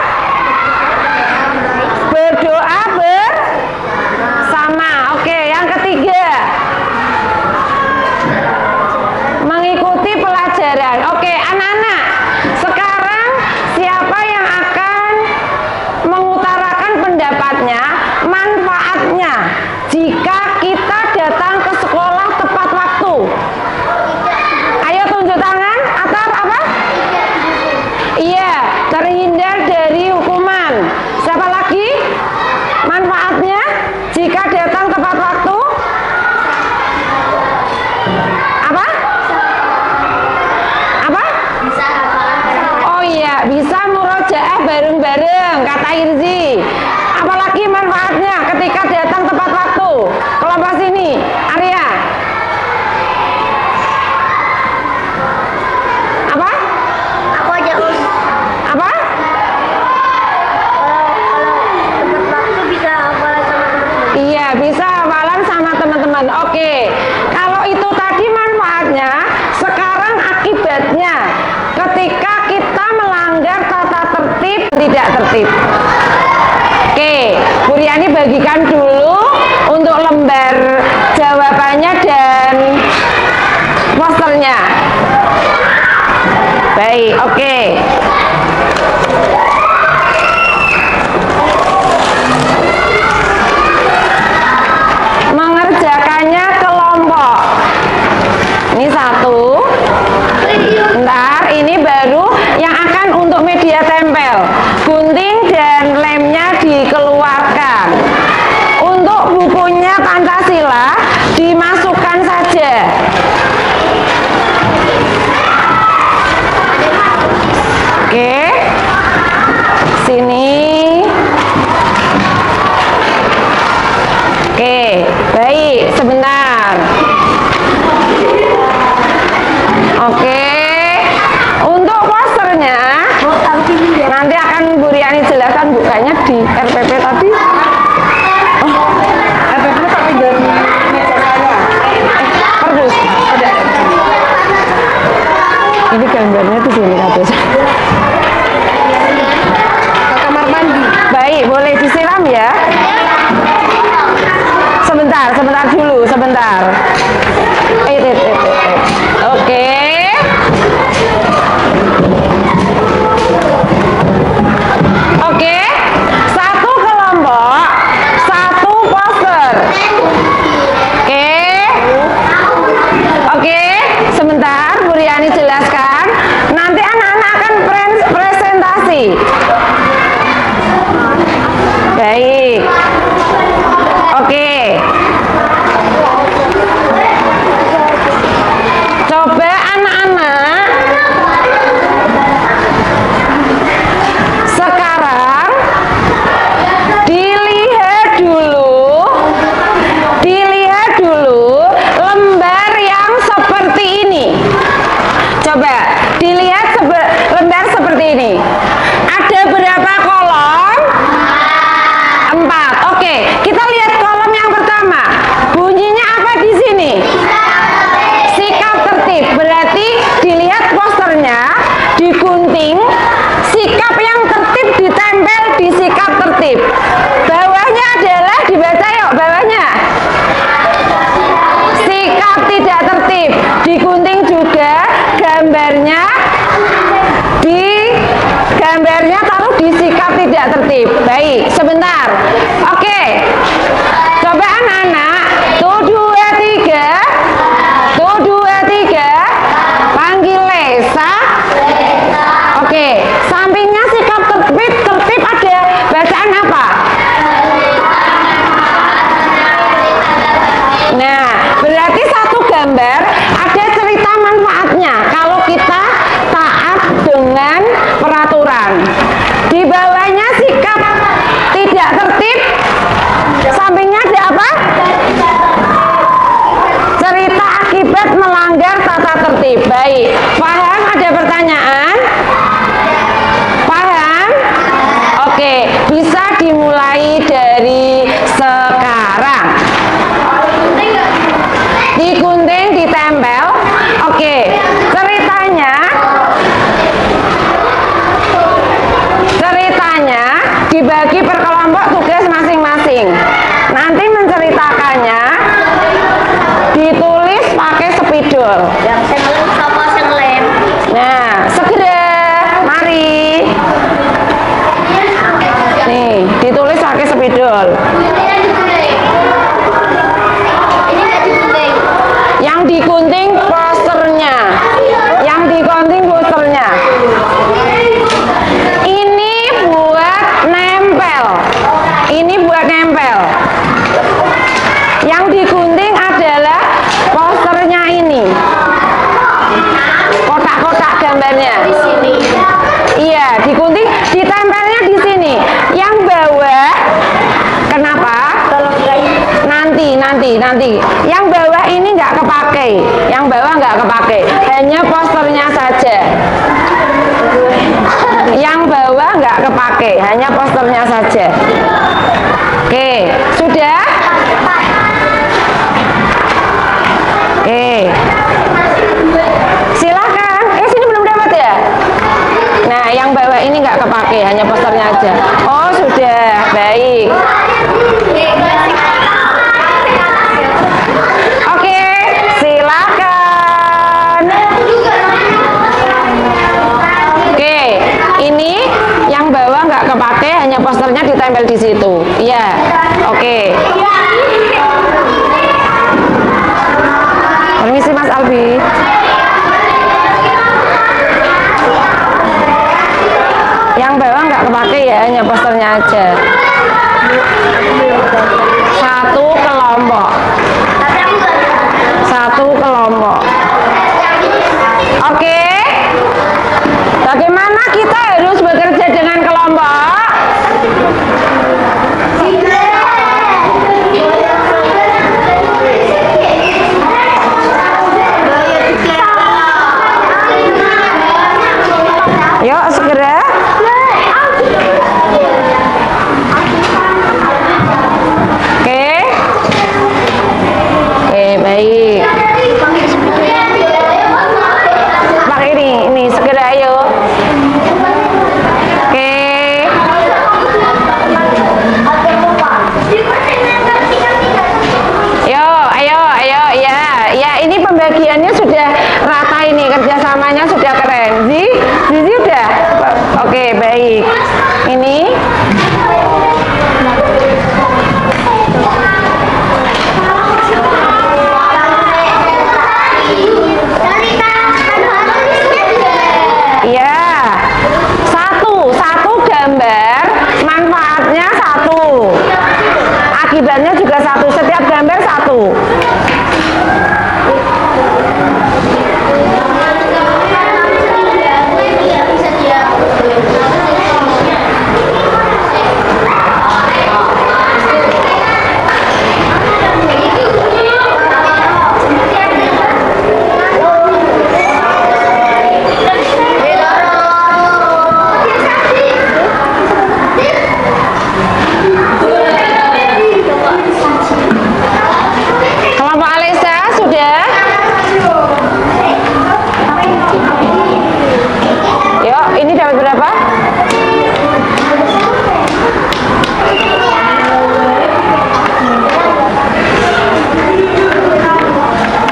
Berdoa bersama. Oke, yang ketiga. Mengikuti pelajaran. Oke, anak-anak. Sekarang siapa yang akan mengutarakan pendapatnya, manfaatnya jika kita datang ke sekolah tepat waktu? Ayo tunjuk tangan. Atau apa? Iya, terhindar dari hukuman. Siapa lagi? Manfaatnya jika datang tepat waktu? Apa? Apa? Oh iya, bisa murojaah bareng-bareng kata Irzi. Apalagi manfaatnya ketika datang tepat waktu? Kelompok sini, Arya. Oke, kalau itu tadi manfaatnya, sekarang akibatnya ketika kita melanggar tata tertib tidak tertib. Oke, Bu Riani bagikan dulu untuk lembar jawabannya dan posternya. Baik, oke. Mengerjakannya kelompok. Ini satu. Bentar, ini baru yang akan untuk media tempel. Gunting dan lemnya dikeluarkan. Untuk bukunya Pancasila dimasukkan saja. Oke. Sini. Oke, baik, sebentar. Oke. Untuk posternya nanti akan Bu Riani jelaskan bukanya di RPP tadi. Oh, RPP tapi dari meja saya. Perdus. Ada. Ini gambarnya di sini kados. Ke kamar mandi. Baik, boleh disiram ya. Sebentar dulu, sebentar. Oke. Oke. Satu kelompok, satu poster. Oke. Oke, sebentar Bu Riani jelaskan. Nanti anak-anak akan presentasi. Baik. Oke. Coba anak-anak sekarang dilihat dulu lembar yang seperti ini. Coba dilihat lembar seperti ini. Ada berapa kolom? 4. Oke, kita lihat kolom yang pertama. Bunyinya apa di sini? Sikap tertib. Berarti dilihat posternya, digunting, sikap yang tertib ditempel di sikap tertib. Bawahnya adalah dibaca yuk, bawahnya. Sikap tidak tertib. Digunting juga gambarnya taruh di sikap tidak tertib. Baik, sebentar. Oke. Coba anak-anak, tuh 2, 3. Tuh 2, 3. Panggil Lesa. Oke, sampingnya sikap tertib ada bacaan apa? Nah, berarti satu gambar ada cerita manfaatnya kalau kita taat dengan peraturan. Di bawahnya sikap tidak tertib, sampingnya ada apa? Cerita akibat melanggar tata tertib. Baik, paham? Ada pertanyaan? Paham? Oke, bisa dimulai dari sekarang. Digunting, ditempel. Oke, ceritanya dibagi per kelompok tugas masing-masing. Nanti menceritakannya ditulis pakai spidol. Nah, segera, mari. Nih, ditulis pakai spidol. Yang digunting posternya. Ini buat nempel. Yang digunting adalah posternya ini. Kotak-kotak gambarnya. Di sini. Iya, digunting, ditempelnya di sini. Yang bawah, kenapa? Nanti. Yang bawah ini nggak kepake. Yang bawah nggak kepake. Hanya posternya saja. Yang bawah nggak kepake, hanya posternya saja. Oke, sudah? Oke, hanya posternya aja. Oh, sudah. Baik. Oke, silakan. Oke, ini yang bawah nggak kepake, hanya posternya ditempel di situ. Iya. Oke. Permisi Mas Albi. Yang bawah nggak kepake ya, hanya posternya aja. Satu kelompok. Satu kelompok. Oke. Bagaimana kita harus bekerja dengan kelompok? Yuk segera. Oke. Oke, baik. Pakai ini segera ayo. Oke. Yo, ayo, ya, ini pembagiannya sudah rata ini, kerjasamanya sudah keren. Zizi udah. Oke, baik. Ini. Iya. Satu gambar, manfaatnya satu. Akibatnya juga satu, setiap gambar satu. Kelompok Alisa sudah? Yuk, ini dapat berapa?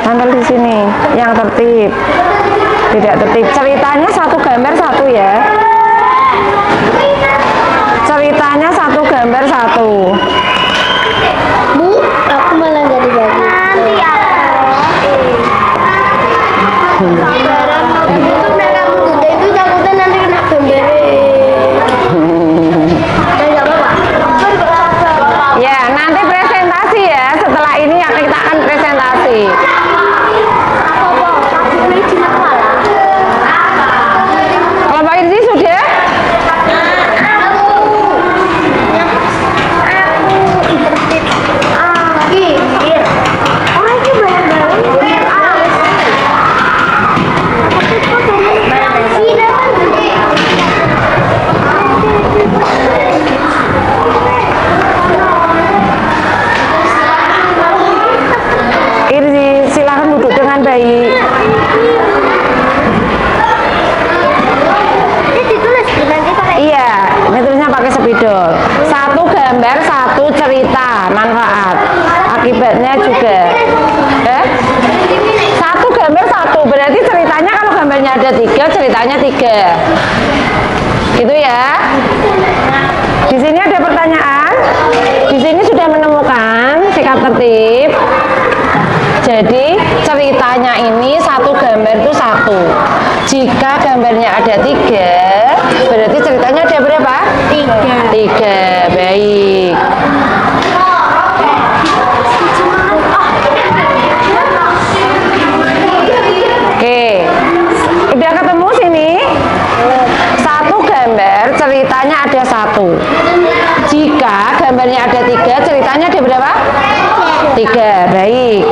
Tampil di sini, yang tertib. Tidak tertib. Ceritanya satu gambar satu ya. Ceritanya satu gambar satu. Bu, aku malah nggak dibagi. Nanti ya. Itu takutnya nanti kena Ya, nanti presentasi ya. Setelah ini kita akan presentasi. Kelompok ini sudah? Irzi, silakan duduk dengan baik. Iya, ini tulisnya pakai spidol. Satu gambar, satu cerita, manfaat. Akibatnya juga. Satu gambar satu, berarti ceritanya kalau gambarnya ada 3, ceritanya 3. Gitu ya. Di sini ada pertanyaan. Di sini sudah menemukan sikap tertib. Jadi ceritanya ini satu gambar itu satu. Jika gambarnya ada 3, berarti ceritanya ada berapa? 3. Baik. Oke. Udah ketemu sini? Satu gambar ceritanya ada 1. Jika gambarnya ada 3, ceritanya ada berapa? 3. Baik.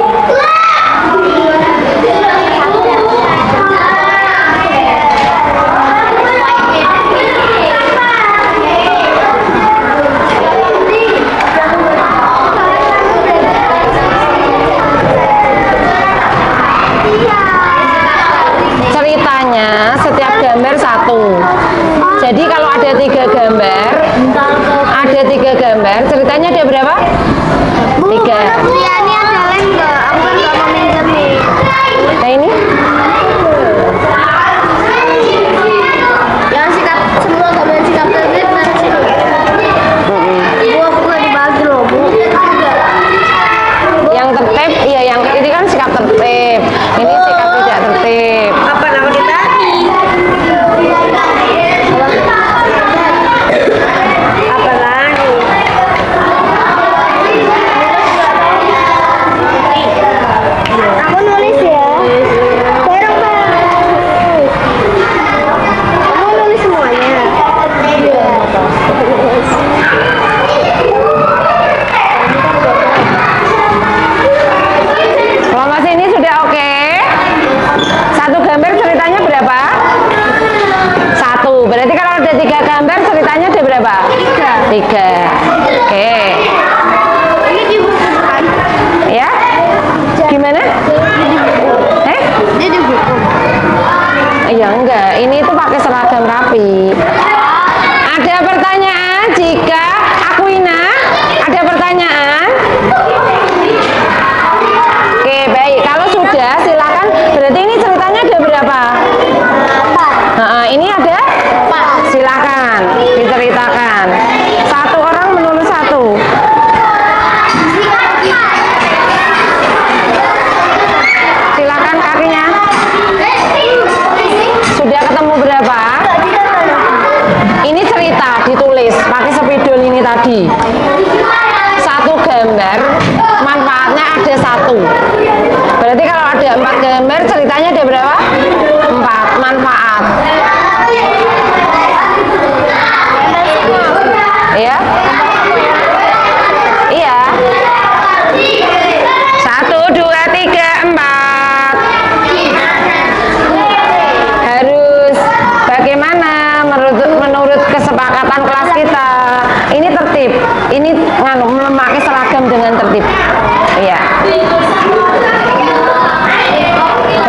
Sudah, silakan. Berarti ini ceritanya ada berapa? Ini ada? Silakan diceritakan. Satu orang menulis satu. Silakan kakinya. Sudah ketemu berapa? Ini cerita ditulis pakai spidol ini tadi. Satu gambar, manfaatnya ada satu. Berarti kalau ada 4 gambar, ceritanya ada berapa? 4 manfaat. Ya? Iya. 1, 2, 3, 4. Harus bagaimana menurut kesepakatan kelas kita? Ini tertib. Ini memakai seragam dengan tertib. Iya.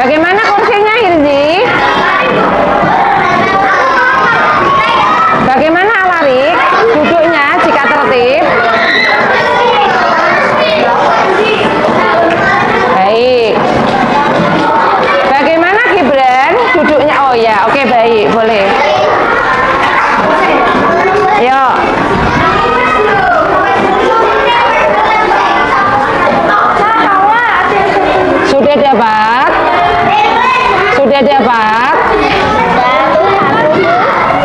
Bagaimana kursinya, Hirzi? Bagaimana Alarik? Duduknya jika tertib. Baik. Bagaimana Gibran? Duduknya, oh ya, oke, baik, boleh. Yuk. Sudah dapat? Sudah dapat?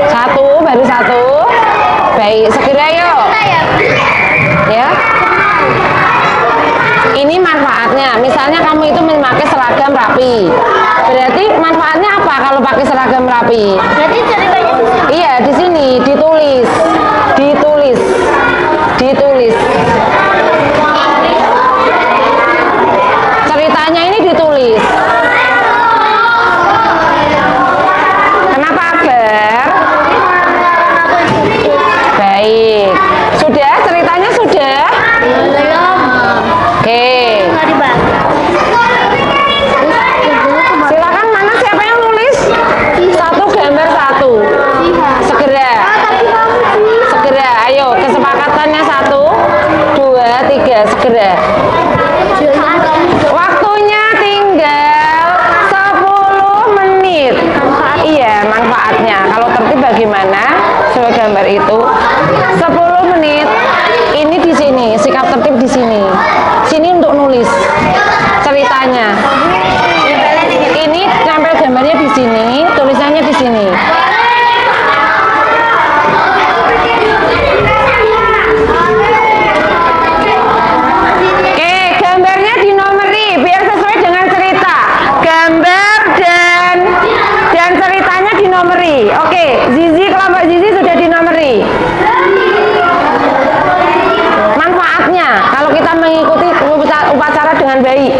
1, baru 1. Baik, segera yuk. Ya. Ini manfaatnya. Misalnya kamu itu memakai seragam rapi. Berarti manfaatnya apa kalau pakai seragam rapi? Berarti ceritanya di sini. Iya, di sini ditulis. Ditulis. Ditulis. Ceritanya ini ditulis. Kenapa Akbar? Baik. Sudah? Ceritanya sudah? Belum. Oke. Nggak dibahas. Silakan, mana siapa yang nulis? 1 gambar 1. Segera. Segera. Ayo, kesepakatannya 1, 2, 3. Segera. Waktunya tinggal 10 menit. Iya, manfaatnya. Kalau tertib bagaimana? Coba gambar itu. 10 menit. Ini di sini, sikap tertib di sini. Sini untuk nulis ceritanya. Ini nempel gambarnya di sini, tulisannya di sini. Oke, gambarnya dinomori biar sesuai dengan cerita. Gambar dan ceritanya dinomori. Oke, Zizi, kelompok Zizi sudah dinomori. Manfaatnya kalau kita mengikuti upacara dengan baik.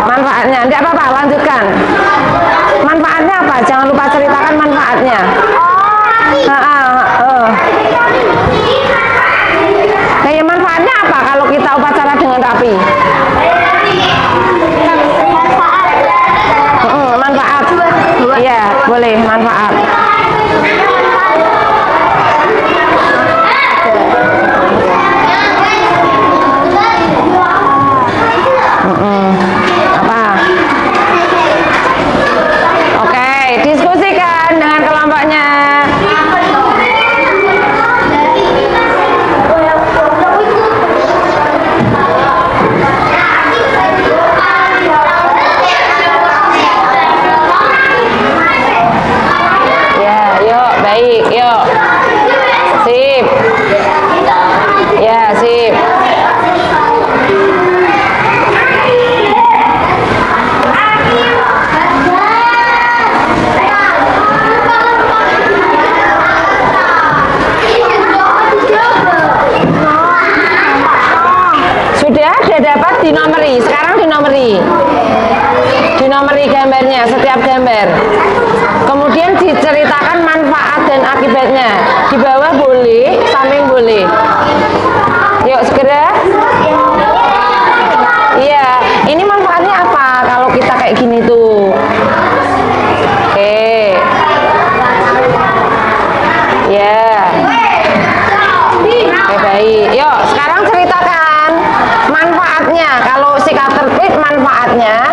Manfaatnya, tidak apa-apa, lanjutkan. Manfaatnya apa? Jangan lupa ceritakan manfaatnya. Kayak manfaatnya apa kalau kita upacara dengan rapi? Manfaat. Iya, boleh manfaat. Apa? Oke, diskusikan dengan kelompoknya. Ya, yuk, baik, yuk. Sip. Ya, sip. Sudah dapat dinomori. Sekarang dinomori. Dinomori gambarnya, setiap gambar. Kemudian diceritakan manfaat dan akibatnya. Di bawah boleh, samping boleh. Yuk segera. Iya, ini manfaatnya apa kalau kita kayak gini tuh? Oke. Ya. Oke, baik. Yuk, sekarang ceritakan manfaatnya kalau sikap tertib manfaatnya,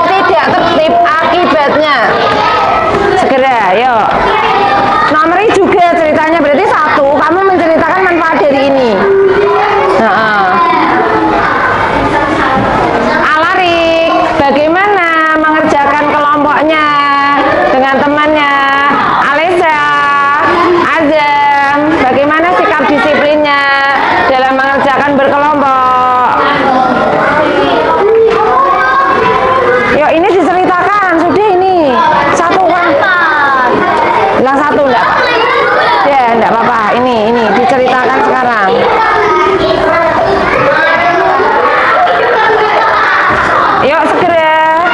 tidak tertib akibatnya. Segera, yuk. Nomornya juga ceritanya berarti 1, kamu menceritakan manfaat dari ini. Alarik, bagaimana mengerjakan kelompoknya dengan temannya? Alisa, Azam, bagaimana sikap disiplinnya dalam mengerjakan berkelompok? Yuk, ini diceritakan, sudah ini. 1 kan? Bilang 1 enggak? Ya, enggak apa-apa. Ini diceritakan sekarang. Yuk, segera.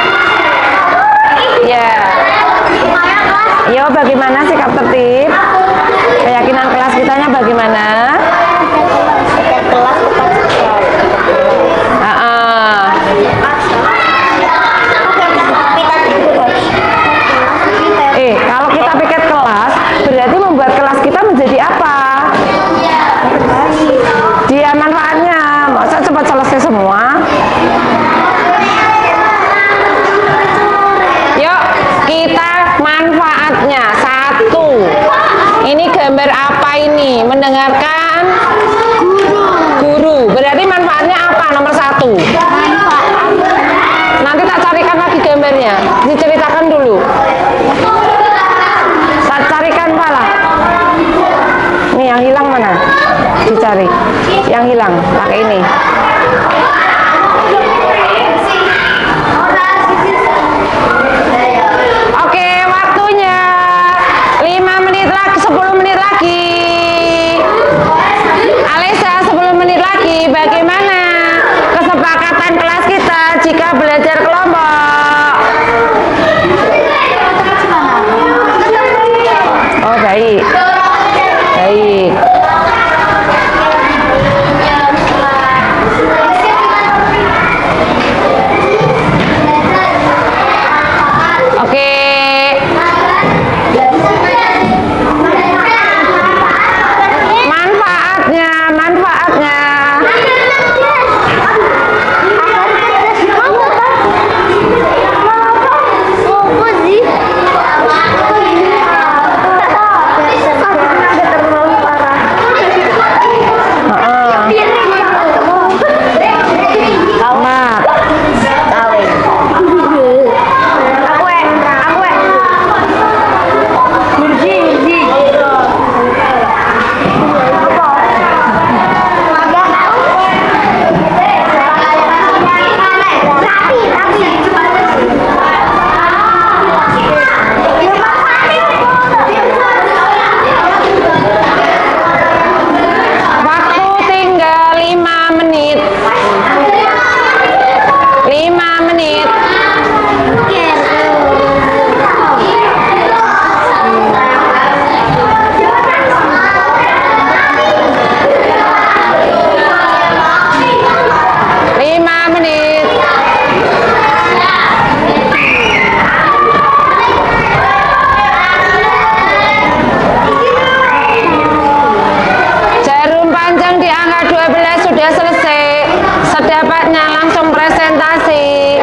Ya. Yuk, bagaimana sikap tertib? Keyakinan kelas kitanya bagaimana? Kelas tepat sekali. Kalau kita piket kelas, berarti membuat kelas kita menjadi apa? Dia manfaatnya, masa cepat selesai semua? Yuk, kita manfaatnya. 1. Ini gambar apa ini? Mendengarkan guru. Berarti manfaatnya apa? Nomor 1. Nanti tak carikan lagi gambarnya. Diceritakan dulu. Tak carikan malah. Ini yang hilang mana? Dicari. Yang hilang pakai ini. Oke, waktunya 5 menit lagi, 10 menit lagi. Alisa, 10 menit lagi. Bagaimana kesepakatan kelas kita jika belajar kelompok? Oh, baik. Baik. Oke. Manfaatnya. Waktu tinggal 5 menit. 5 menit. Jarum panjang di angka 12 sudah selesai. Sedapatnya langsung presentasi.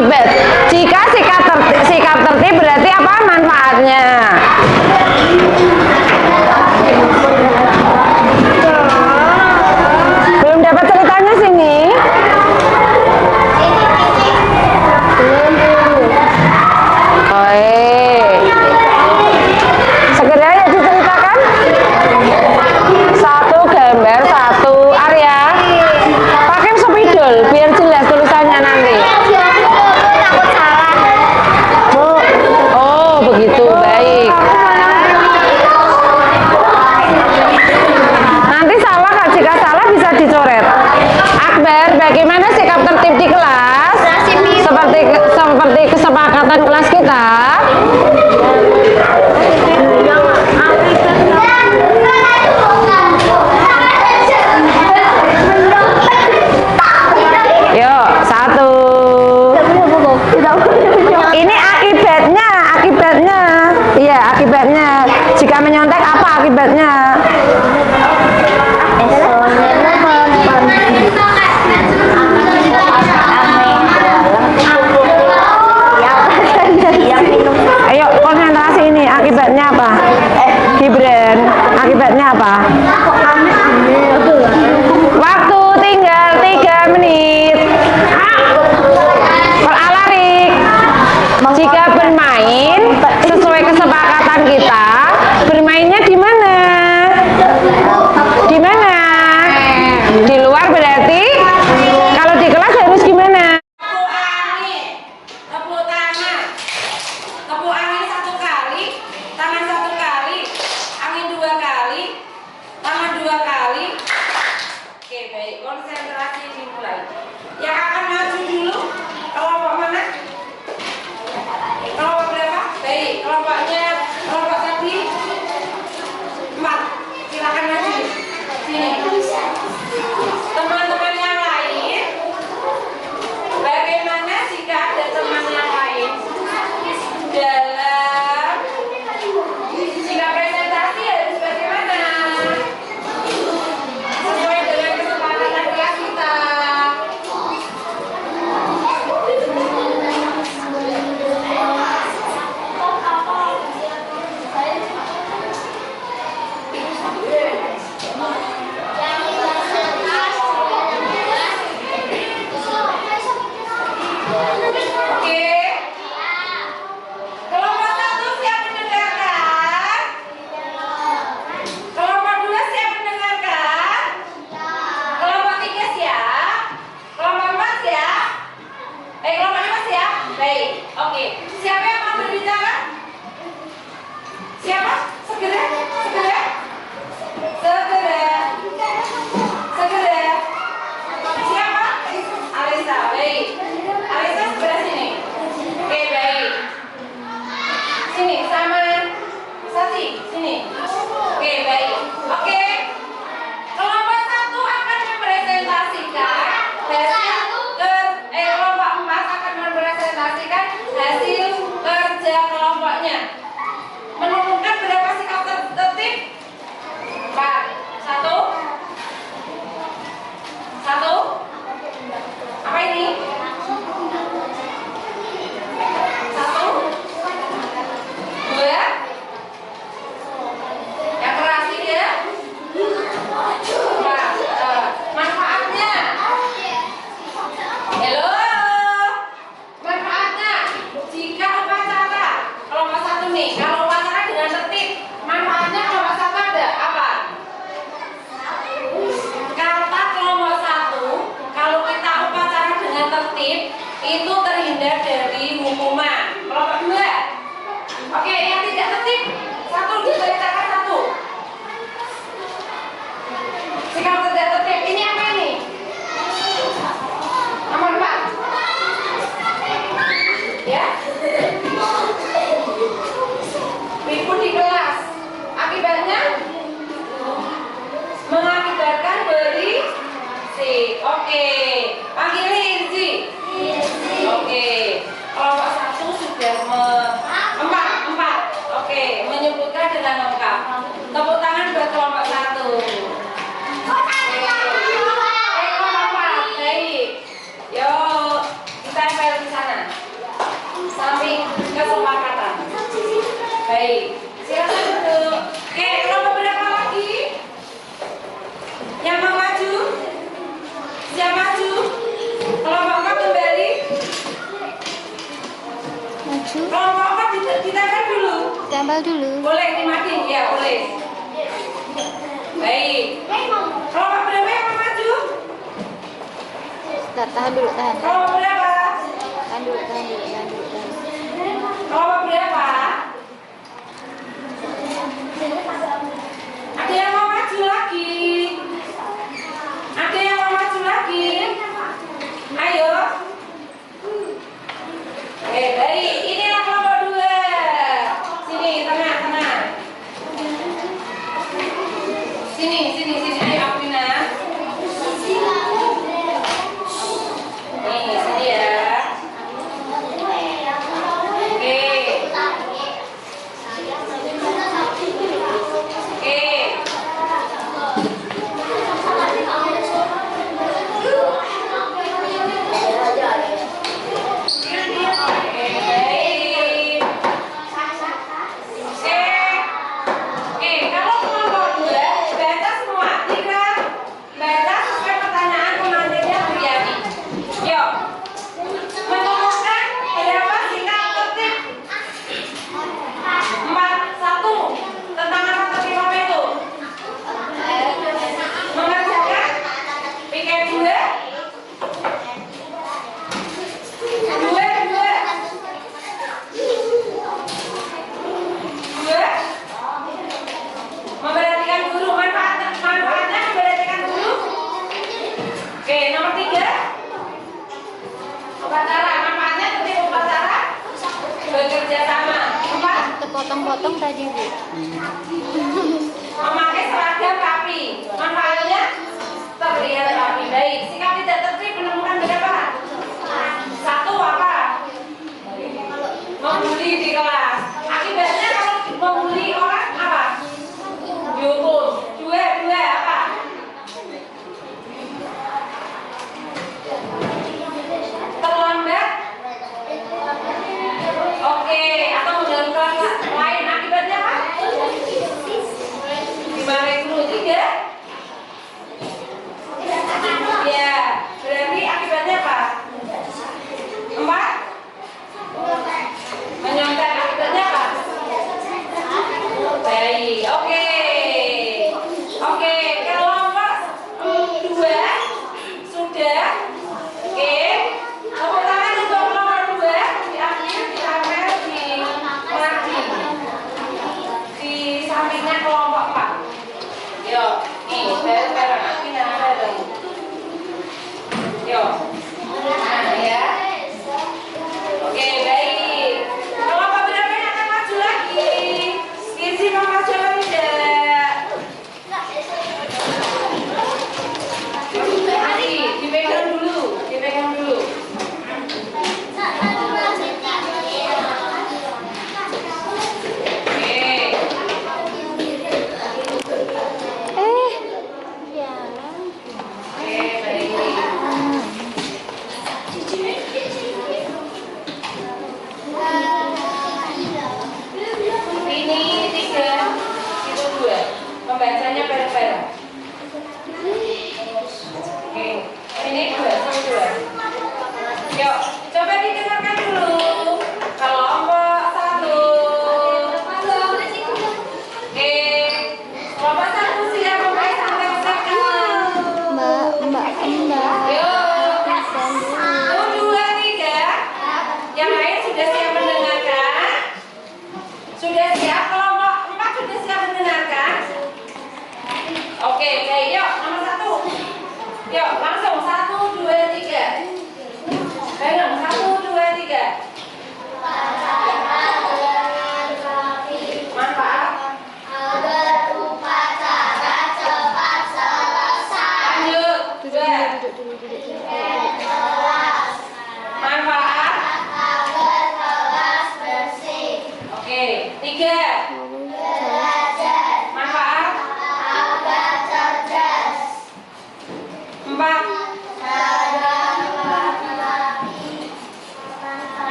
akibat. Jika sikap tertib berarti apa manfaatnya? Belum dapat ceritanya sini? Segera ya diceritakan. Satu gambar, satu area. Pakai spidol biar jelas tulisannya nanti. Oh, begitu. Baik. Nanti salah, jika salah bisa dicoret. Akbar, bagaimana sikap tertib di kelas? Seperti kesepakatan kelas kita. Yuk, satu. Ini akibatnya. Iya, akibatnya. Jika menyontek apa akibatnya? Ayo konsentrasi ini, akibatnya apa? Gibran, akibatnya apa? Waktu tinggal 3 menit. Alarik. Jika bermain sesuai kesepakatan kita, bermainnya di mana? Di mana? Di luar berarti kalau di kelas harus gimana? Tepuk tangan. Tepuk angin 1 kali, tangan 1 kali, angin 2 kali, tangan 2 kali. Oke, baik. Konsentrasi dimulai. Yang akan maju dulu, kelompok mana? Kelompok berapa? Baik, kelompok tadi 4. Silakan maju. Sini. Teman-teman yang lain, bagaimana jika ada teman yang lain dalam jika presentasi harus bagaimana? Sesuai dengan kesepakatan kelas kita. Oke. Kelompok 1 siap mendengarkan? Kelompok 2 siap mendengarkan? Kelompok 3 siap? Kelompok 4 siap? Kelompok 5 siap? Baik, oke. Siapa yang mau berbicara? Siapa? Segera. Siapa? Alisa, baik. Alisa sebelah sini. Oke, baik. Sini, sama Sati, sini. Oke, baik. Oke. Kelompok 1 akan mempresentasikan kelompok 4 akan mempresentasikan hasil kerja kelompoknya. Menemukan berapa sikap tertib? 4. 1. Apa ini? 1. 2. Yang keras ini ya. 4. Manfaatnya. Halo. Manfaatnya. Jika upacara kelompok 1 nih, kalau upacara dengan tertib, manfaatnya kelompok 1 ada apa? Kata kelompok 1, kalau kita upacara dengan tertib, itu terhindar dari hukuman. Kelompok 2. Oke, yang tidak tertib, 1 diceritakan 1. Sikap tidak tertib, ini apa ini? Nomor 4. Ya. Ribut di kelas. Akibatnya mengakibatkan berisik. Oke. Panggilnya Irji. Oke. Kelompok 1 sudah 4. Oke. Bentar, tahan dulu, tahan. Kelompok berapa? Tahan dulu, tahan dulu, tahan dulu, tahan dulu. Kelompok berapa? Ada yang mau maju lagi? Ada yang mau maju lagi? Ayo. Baik. Inilah kelompok 2. Sini, tengah, tengah. Sini. Ayo, Aprina. Nih, sini ya. Kalau kelompok 2 baca semua, baca sesuai pertanyaan pengantinnya Bu Yani. Yuk, menemukan berapa singkat tertib 41 tentang apa tertib apa itu? Mengerjakan pikir 2 memperhatikan guru, manfaatnya memperhatikan guru. Oke, nomor 3 upacara, manfaatnya tertib upacara bekerja sama. 4 Kepotong-potong tadi, Bu. memakai seragam rapi, manfaatnya terlihat rapi. Baik, sikap tidak tertib menemukan berapa? 1 apa? Membuli di kelas. Akibatnya kalau membuli orang apa? Dihukum. 2 apa? Terlambat. Oke, atau mengganggu kelas lain. Akibatnya apa? Dimarahi guru. 3 ya, berarti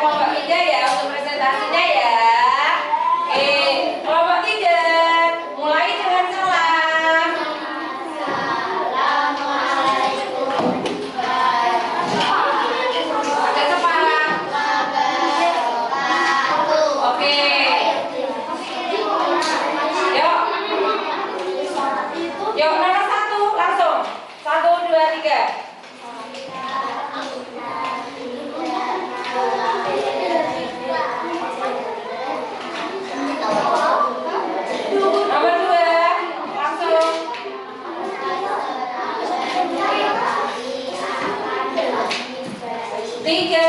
kelompok 3 ya untuk presentasinya ya. Oke, kelompok 3 mulai dengan salam. Pakai kepala. Oke. Yuk nomor 1 langsung. 1, 2, 3. Nomor 2 langsung. 3.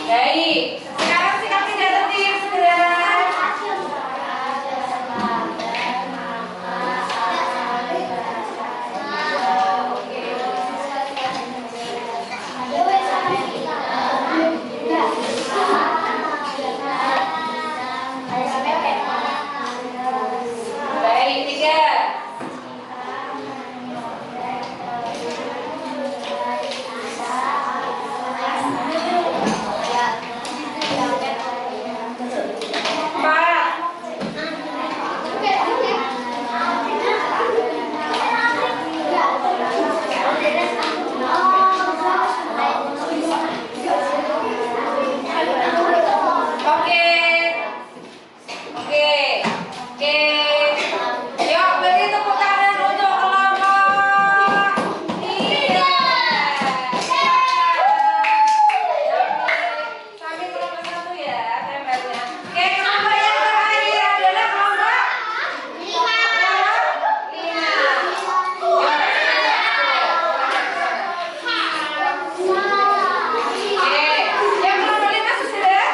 Baik, sekarang sikap tidak tertib segera. Baik, 3. Yuk beri tepuk tangan untuk kelompok 3. Sampai kelompok 1 ya tempelnya. Oke, kelompok yang terakhir adalah kelompok 5. Oke, yang kelompok 5 sudah?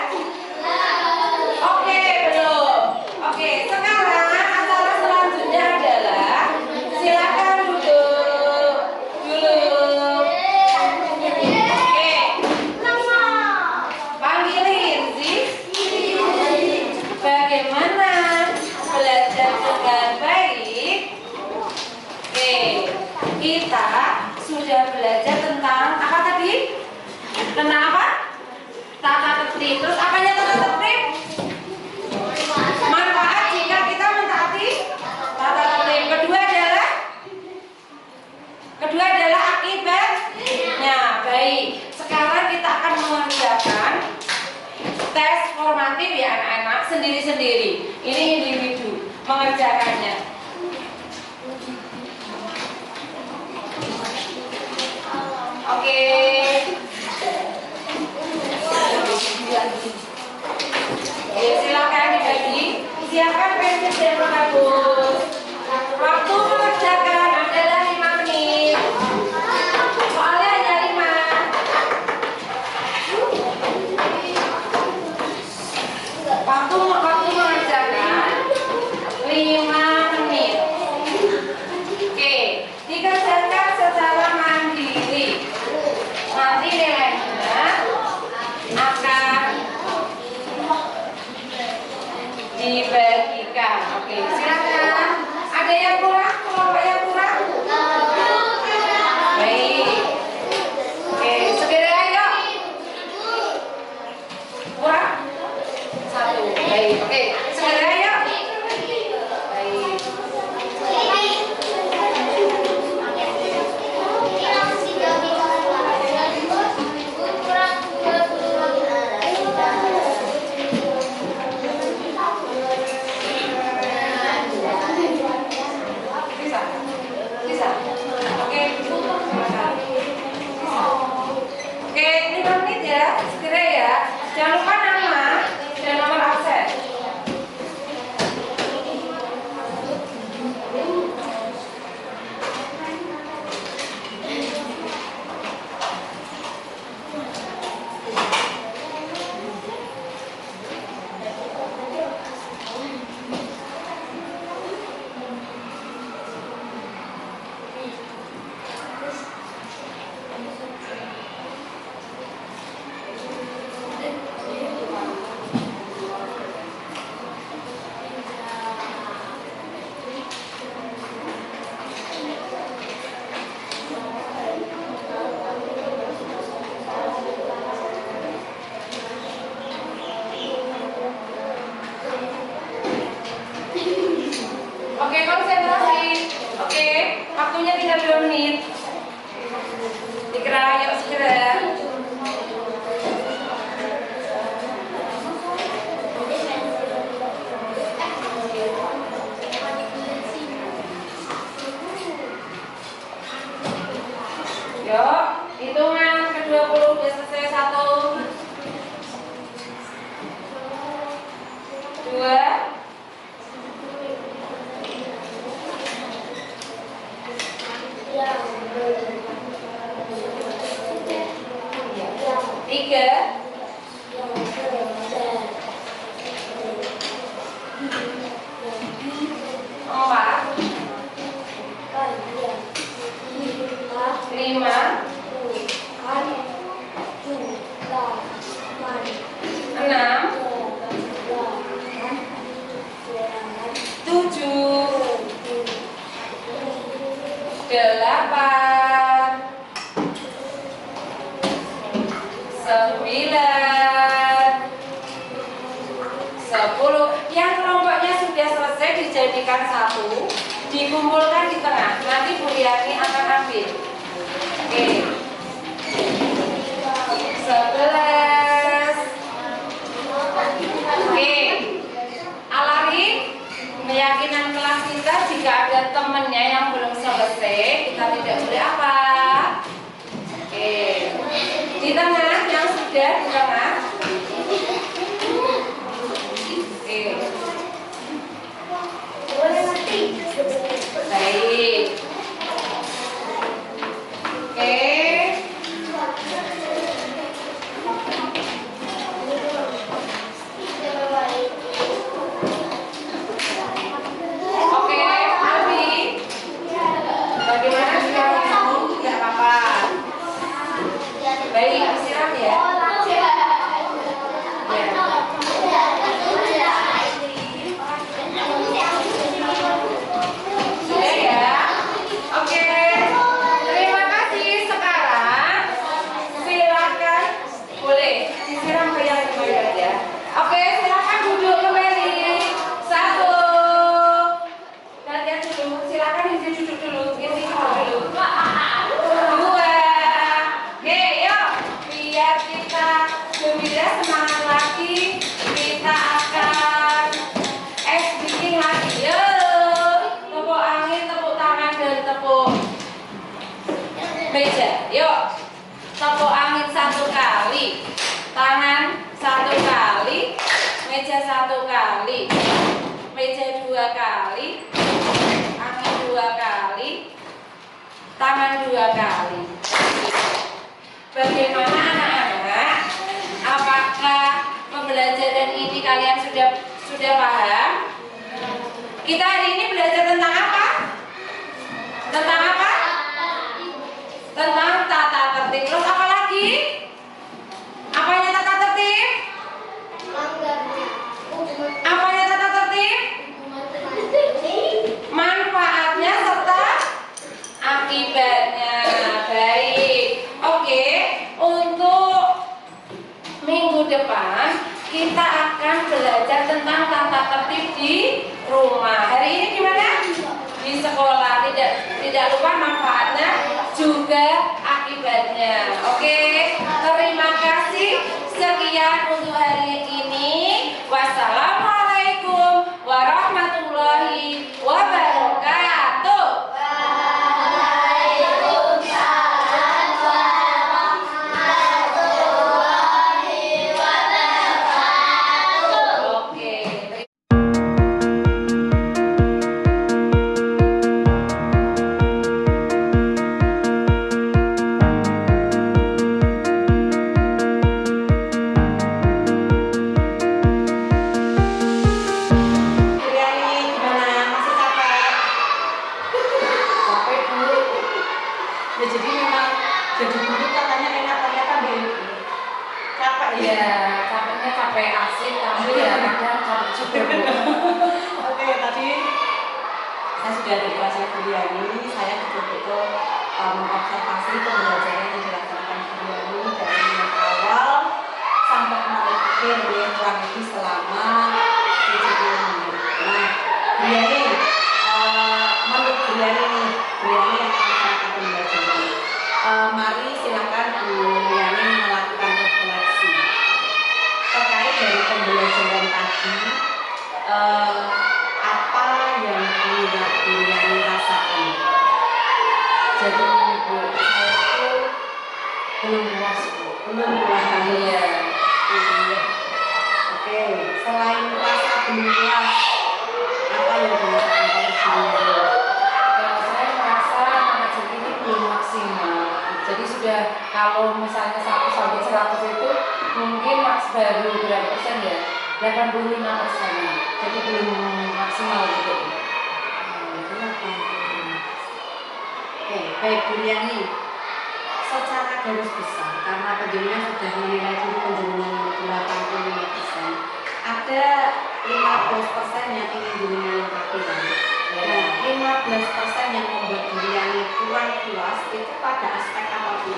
Oke, belum. Oke, sekarang acara selanjutnya adalah silakan duduk dulu. Oke. Panggilin sih. Bagaimana belajar dengan baik? Oke, kita sudah belajar tentang apa tadi? Tentang apa? Tata tertib. Terus apanya tata tertib? Manfaat jika kita mentaati tata tertib. Kedua adalah akibatnya. Baik, sekarang kita akan mengerjakan tes formatif ya anak-anak sendiri-sendiri. Ini individu mengerjakannya. Oke. Oke, silakan dibagi. Siapkan pensil dan bagus. Waktu mengerjakan adalah 5 menit. Soalnya hanya 5. Waktu mengerjakan 5 menit. Oke, dikerjakan secara mandiri. Nanti nilainya akan dibagikan. Oke, silakan. Ada yang kurang? Kelompok yang kurang? Baik. Oke, segera ayo. Kurang? 1. Baik. Oke, segera ayo. Baik. Bisa. Oke. Oke, 5 menit ya. Segera ya. Jangan lupa nama dan nomor absen. Yuk, hitungan ke-20 udah selesai. 1 2 3 4 5 6 8 9 10. Yang kelompoknya sudah selesai dijadikan satu, dikumpulkan di tengah. Nanti Bu Yani akan ambil. Oke. 11. Oke. Alari, keyakinan kelas kita jika ada temennya yang belum selesai, kita tidak boleh apa? Oke. Di tengah, yang sudah di tengah. Baik. Oke. Oke, Abi. Bagaimana sekarang kamu? Tidak apa-apa. Baik, istirahat ya. Sudah ya? Oke. Terima kasih. Sekarang silakan boleh disiram ke yang kemarin ya. Oke, silakan duduk kembali. 1. Gantian dulu. Silakan duduk dulu. Ini dulu. 2. Oke, yuk. Biar kita gembira, semangat lagi. Kita akan speaking lagi. Yuk. Tepuk angin, tepuk tangan, dan tepuk meja. Yuk. Tepuk angin 1 kali. Tangan 1 kali. Meja 1 kali. Meja 2 kali. Angin 2 kali. Tangan 2 kali. Bagaimana anak-anak? Apakah pembelajaran ini kalian sudah paham? Kita hari ini belajar tentang apa? Tentang apa? Tentang tata tertib. Terus apa lagi? Apanya tata tertib? Apanya tata tertib? Manfaatnya serta akibatnya. Baik. Oke, untuk minggu depan kita akan belajar tentang tata tertib di rumah. Hari ini gimana? Di sekolah. Tidak lupa manfaatnya juga akibatnya. Oke, terima kasih. Sekian untuk hari ini. Wassalamualaikum warahmatullahi wabarakatuh. Oke. Biryani gimana? Masih capek? Capek Bu. Ya jadi memang jadi guru katanya enak, ternyata belum. Capek ya, capeknya capek asik, tapi ya kadang capek juga Bu. Oke, tadi saya sudah di kelasnya Biryani, saya betul-betul mengobservasi pembelajaran yang dilakukan Biryani dari mulai awal sampai mulai akhir ya, kurang lebih selama 70 menit. Nah, Biryani, menurut Biryani nih, Biryani yang akan melakukan pembelajaran. Mari silakan Bu Biryani melakukan refleksi terkait dari pembelajaran tadi. Apa yang Bu Biryani rasakan? Jadi Bu, saya tuh belum puas Bu. Belum puas. Iya. Oke, selain rasa belum puas, apa yang dirasakan sendiri? Saya merasa mengajar ini belum maksimal. Jadi sudah kalau misalnya 1 sampai 100 itu mungkin baru berapa persen ya? 85%. Jadi belum maksimal gitu. Oke, baik Bu Riani. Secara garis besar, karena penjenengan sudah menilai diri penjenengan 85%, ada 15% yang ingin jenengan lengkapi lagi. Nah, 15% yang membuat Bu Riani kurang puas itu pada aspek apa Bu?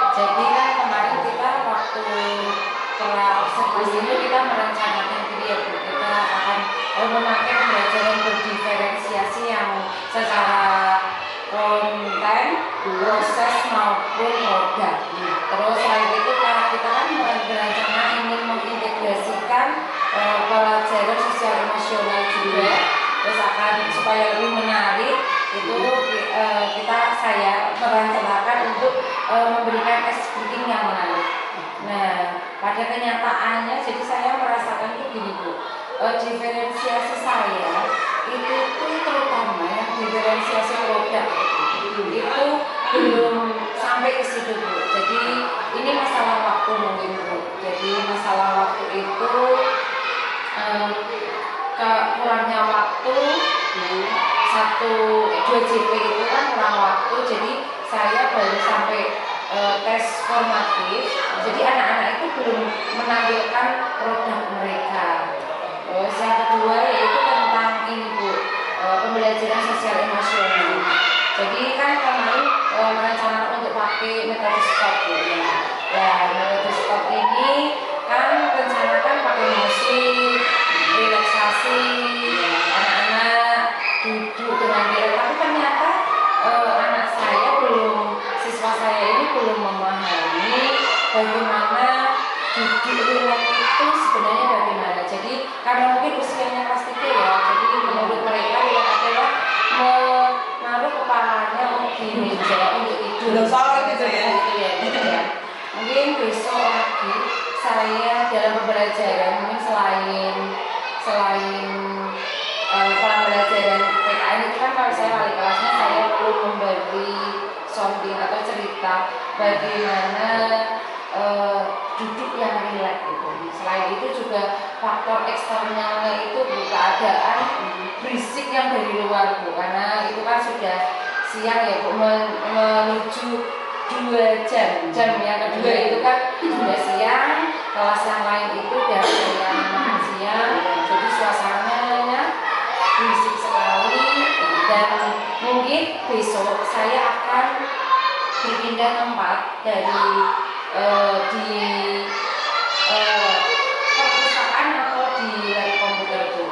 Jadi kan kemarin kita waktu pra observasi itu kita merencanakan diri ya Bu, kita akan memakai pembelajaran berdiferensiasi yang secara konten, proses maupun modal. Terus selain itu kita kan berencana ingin mengintegrasikan pelajaran sosial emosional juga, terus akan supaya lebih menarik itu saya merencanakan untuk memberikan speaking yang menarik. Nah, pada kenyataannya jadi saya merasakan itu gini Bu, diferensiasi saya itu tuh terutama yang diferensiasi produk itu belum sampai ke situ Bu. Jadi ini masalah waktu mungkin Bu. Jadi masalah waktu itu kurangnya waktu 2 JP itu kan kurang waktu, jadi saya baru sampai tes formatif, jadi anak-anak itu belum menampilkan produk mereka. Terus yang kedua yaitu tentang ini Bu, pembelajaran sosial emosional. Jadi kan kemarin merencanakan untuk pakai metode stop Bu ya. Ya metode stop ini kan rencanakan pakai musik, relaksasi, anak-anak duduk dengan diri, tapi ternyata anak saya siswa saya ini belum memahami bagaimana duduk rileks itu sebenarnya bagaimana. Jadi karena mungkin usianya kelas 3 ya, jadi menurut mereka rileks adalah menaruh kepalanya di meja untuk tidur. Gitu ya. Mungkin besok lagi saya dalam pembelajaran mungkin selain pembelajaran PKN itu kan kalau saya wali kelasnya saya perlu memberi sounding atau cerita bagaimana duduk yang rileks gitu. Selain itu juga faktor eksternalnya itu keadaan berisik yang dari luar Bu, karena itu kan sudah siang ya Bu, menuju 2 jam yang kedua itu kan sudah siang, kelas yang lain itu dari yang makan siang, jadi suasananya berisik sekali. Dan mungkin besok saya akan berpindah tempat dari di perpustakaan atau di lab komputer Bu.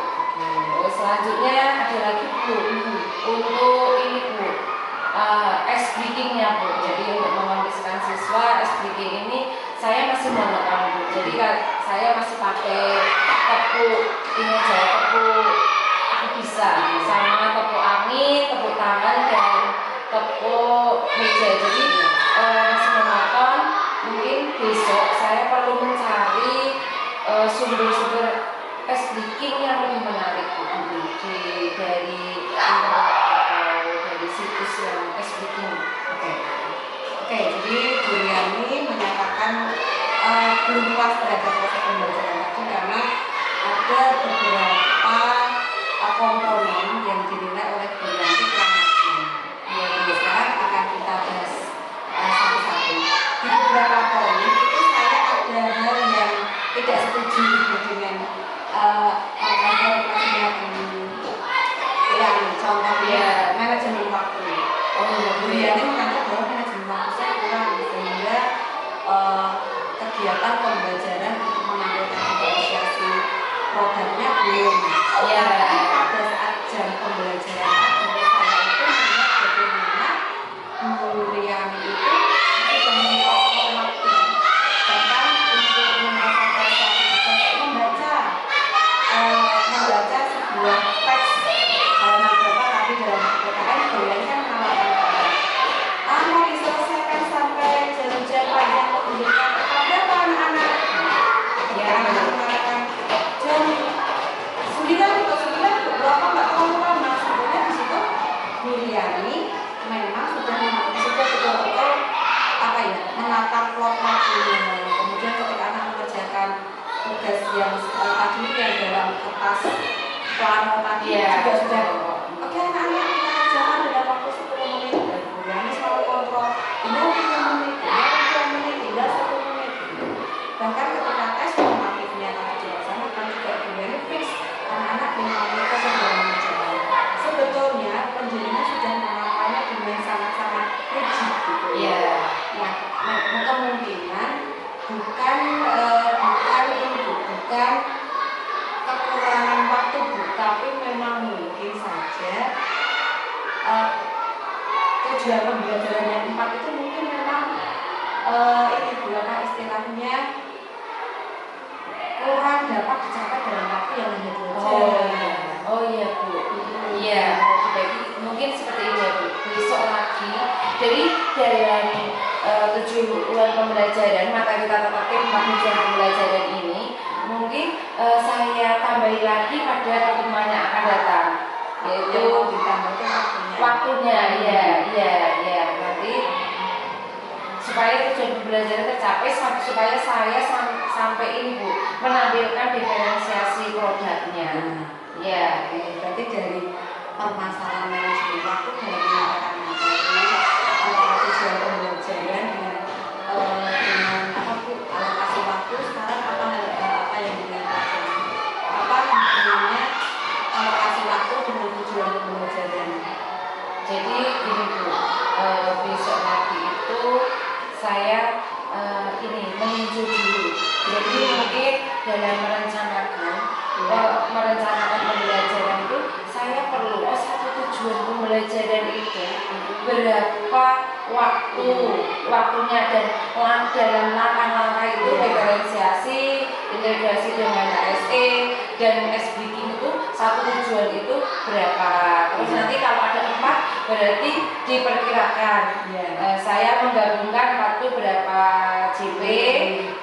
Selanjutnya ada lagi Bu, untuk ini Bu, speaking-nya Bu. Jadi untuk menghabiskan siswa speaking ini saya masih monoton Bu. Jadi saya masih pakai tepuk ini aja, tepuk aku bisa, sama tepuk angin, tepuk tangan dan tepuk meja. Jadi masih monoton. Mungkin besok saya perlu mencari sumber-sumber speaking yang lebih menarik Bu, dari internet atau dari situs yang speaking. Oke, jadi Bu Riani menyatakan belum puas terhadap proses pembelajaran tadi karena ada beberapa komponen yang dinilai oleh Bu Riani kurang maksimal. Ya, sekarang akan kita bahas satu-satu. Di beberapa poin itu saya ada hal yang tidak setuju dengan yang contohnya manajemen waktu. Bu Riani menganggap bahwa manajemen waktu saya kurang sehingga kegiatan pembelajaran untuk menampilkan diferensiasi produknya belum. Ya. Tapi pada saat jam pembelajaran tadi saya itu melihat bagaimana Bu Riani itu sudah memiliki waktu bahkan untuk membaca sebuah teks halaman berapa tadi dalam PKN Bu Riani kan menawarkan mau diselesaikan sampai amplop waktunya. Kemudian ketika anak mengerjakan tugas yang tadi yang dalam kertas plano tadi juga sudah oke anak-anak kita kerjakan dalam waktu 10 menit dan kemudian selalu kontrol tinggal 3 menit, tinggal 2 menit, tinggal 1 menit. Bahkan ketika tes formatifnya tadi dilaksanakan juga kemudian fix anak-anak mengalami kesadaran mencoba. Sebetulnya penjelasan sudah mengalaminya dengan sangat-sangat rigid gitu ya. Nah, kemungkinan bukan kekurangan waktu Bu, tapi memang mungkin saja tujuan pembelajaran yang 4 itu mungkin memang ini Bu, apa istilahnya kurang dapat dicapai dalam waktu yang hanya 2 jam. Oh iya Bu, iya. Jadi mungkin seperti ini ya Bu. Besok lagi dari dalam tujuan pembelajaran materi tata tertib 4 tujuan pembelajaran ini mungkin saya tambahi lagi pada pertemuan yang akan datang, yaitu ditambahkan waktunya. Iya nanti supaya tujuan pembelajaran tercapai, supaya saya sampai ini Bu menampilkan diferensiasi produknya. Ya, berarti dari permasalahan manajemen waktu dalam menyampaikan materi antara tujuan pembelajaran dengan apa Bu alokasi waktu sekarang apa yang dikatakan apa hubungannya alokasi waktu dengan tujuan pembelajaran. Jadi gini Bu, besok lagi itu saya ini meninjau dulu. Jadi mungkin dalam merencanakan pembelajaran itu saya perlu satu tujuan pembelajaran itu berapa waktunya dan dalam langkah-langkah itu diferensiasi, integrasi dengan ASE dan SBIKIN itu satu tujuan itu berapa. Terus nanti kalau ada 4 berarti diperkirakan saya menggabungkan 4 itu berapa JP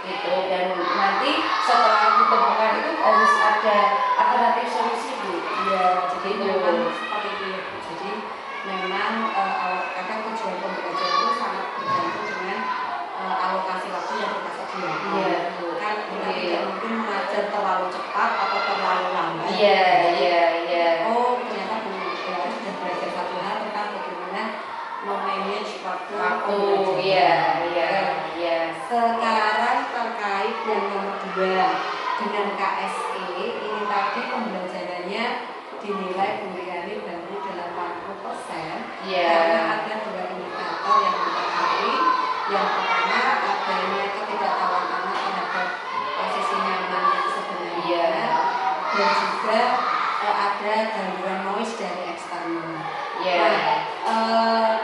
gitu, dan nanti setelah ditemukan itu harus ada alternatif solusi Bu. Iya, jadi memang seperti itu ya Bu. Jadi memang kadang tujuan pembelajaran itu sangat bergantung dengan alokasi waktu yang kita sediakan. Iya, kan kita tidak mungkin mengajar terlalu cepat atau terlalu lambat. Iya. Oh ternyata Bu Dewi sudah belajar satu hal tentang bagaimana memanage waktu. Iya. Sekarang terkait yang nomor 2 dengan KSE ini tadi pembelajarannya dinilai Bu Riani baru 80%. Karena ada 2 indikator yang diketahui. Yang pertama adanya ketidaktahuan anak terhadap posisi nyaman yang sebenarnya, dan juga ada gangguan noise dari eksternal.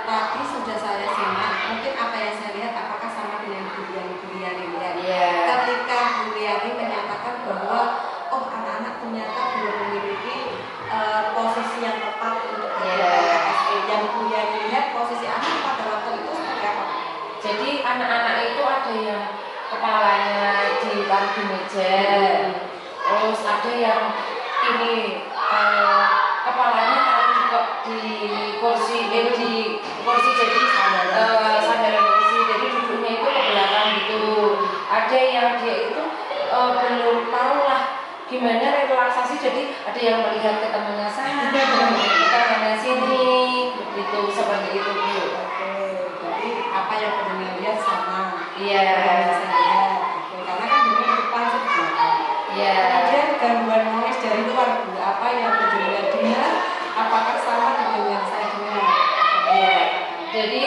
Tadi sudah saya simak, mungkin apa yang saya lihat apakah sama dengan Bu Riani lihat. Ketika Bu Riani menyatakan bahwa anak-anak ternyata belum memiliki posisi yang tepat untuk KSE. Yang Bu Riani lihat posisi anak pada waktu itu seperti apa? Jadi anak-anak itu ada yang kepalanya ditaruh di meja, terus ada yang ini kepalanya taruh juga di kursi jadi sandaran kursi, jadi duduknya itu ke belakang gitu. Ada yang dia itu belum tahu lah gimana relaksasi, jadi ada yang melihat ke temannya sana, ada yang melihat ke temannya sini, gitu seperti itu Bu. Jadi apa yang pernah lihat sama Iya. Karena kan di depan sebelah. Kemudian gangguan noise dari luar Bu, apa yang pernah dengar, apakah sama dengan yang saya dengar? Jadi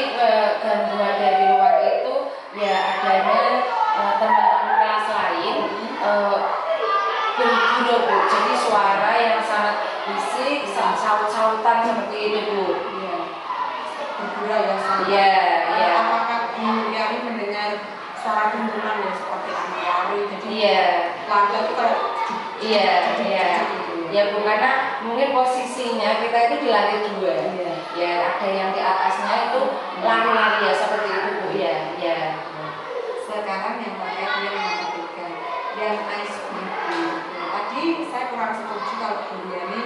gangguan dari luar itu ya adanya teman-teman kelas lain bergurau Bu. Jadi suara yang sangat bisik, saut-sautan seperti itu Bu. Bergurau yang sama. Apakah Bu Riani mendengar suara dentuman ya seperti anak lari? Jadi lagu itu kalau Ya Bu, karena mungkin posisinya kita itu di lantai 2. Ada yang di atasnya itu lari-lari ya seperti itu Bu. Sekarang yang terkait dengan nomor 3 yang ICBP. Tadi saya kurang setuju kalau Bu Riani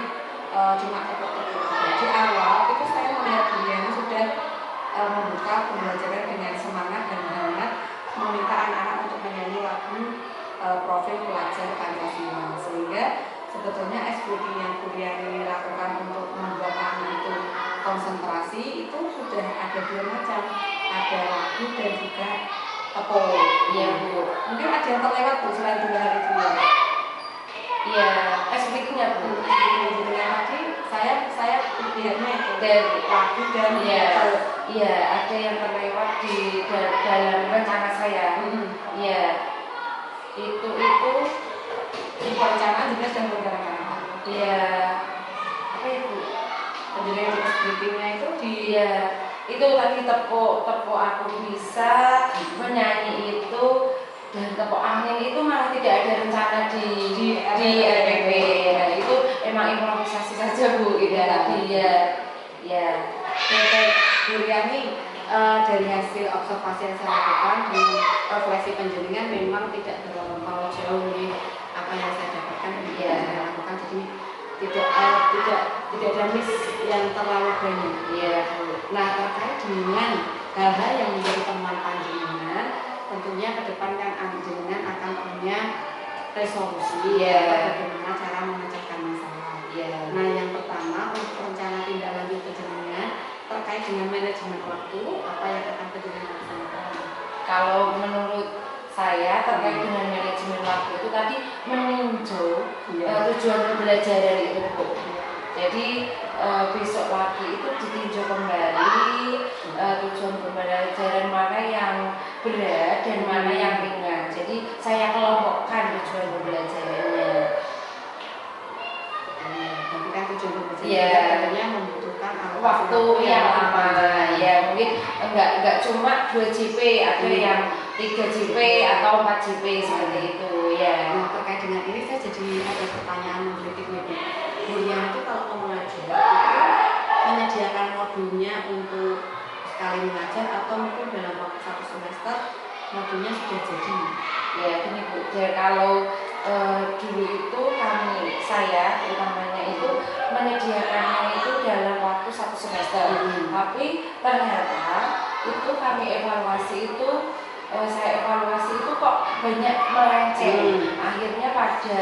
cuma tepuk-tepuk. Di awal itu saya melihat Bu Riani sudah membuka pembelajaran dengan semangat dan hangat sebetulnya SPT yang Bu Riani lakukan untuk membuat kami itu konsentrasi itu sudah ada 2 macam, ada lagu dan juga tepung. Iya Bu. Mungkin ada yang terlewat Bu selain 2 hal itu ya. Iya, SPT-nya Bu. Yang tadi saya lihatnya itu dari lagu dan Iya, ada yang terlewat di dalam rencana saya. Iya, itu di perencanaan juga sudah menggerakkan. Iya, apa ya Bu? Penjelasan untuk SPT-nya itu Itu tadi tepuk aku bisa menyanyi itu, dan tepuk angin itu malah tidak ada rencana di RPP. Nah, itu emang improvisasi saja Bu. Itu tadi ya. Baik, Bu Riani, dari hasil observasi yang saya lakukan di refleksi penjaringan memang tidak terlampau jauh dari apa yang saya dapatkan saya lakukan, jadi tidak ada miss yang terlalu banyak. Nah, terkait dengan hal-hal yang menjadi temuan panjenengan, tentunya ke depan kan panjenengan akan punya resolusi bagaimana cara memecahkan masalah. Nah, yang pertama untuk rencana tindak lanjut panjenengan terkait dengan manajemen waktu, apa yang akan panjenengan lakukan? Kalau menurut saya terkait dengan manajemen waktu itu tadi meninjau tujuan pembelajaran itu Bu. Jadi besok lagi itu ditinjau kembali tujuan pembelajaran mana yang berat dan mana yang ringan. Jadi saya kelompokkan tujuan pembelajarannya. Tapi kan tujuan pembelajaran katanya membutuhkan waktu yang lama. Ya mungkin enggak cuma 2 JP, ada yang 3 JP atau 4 JP seperti itu ya. Nah, terkait dengan ini saya jadi ada pertanyaan menggelitik nih Bu. Bu Riani itu kalau mau mengajar itu menyediakan modulnya untuk sekali mengajar atau mungkin dalam waktu 1 semester modulnya sudah jadi? Ya gini Bu, kalau dulu itu saya utamanya itu menyediakannya itu dalam waktu 1 semester. Tapi ternyata itu kami evaluasi itu saya evaluasi itu kok banyak melenceng. Akhirnya pada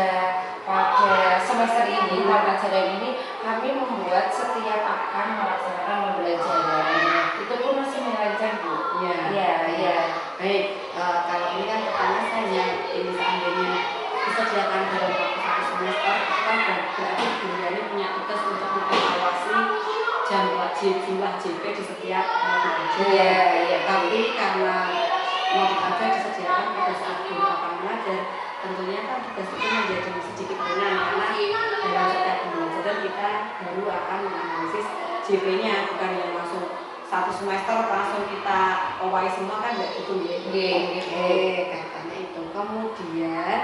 semester ini, tahun ajaran ini kami membuat setiap akan melaksanakan pembelajaran itu pun masih melenceng Bu. Baik, kalau ini kan pertanyaan saya ini seandainya disediakan dalam waktu 1 semester, itu kan berarti Bu Riani punya tugas untuk mengevaluasi jumlah JP di setiap pembelajaran. Tapi karena modul aja disediakan pada saat beberapa mengajar, tentunya kan tugas itu menjadi sedikit ringan karena dalam setiap pembelajaran kita baru akan menganalisis JP-nya, bukan yang langsung 1 semester langsung kita owahi semua kan enggak gitu ya. Katanya itu. Kemudian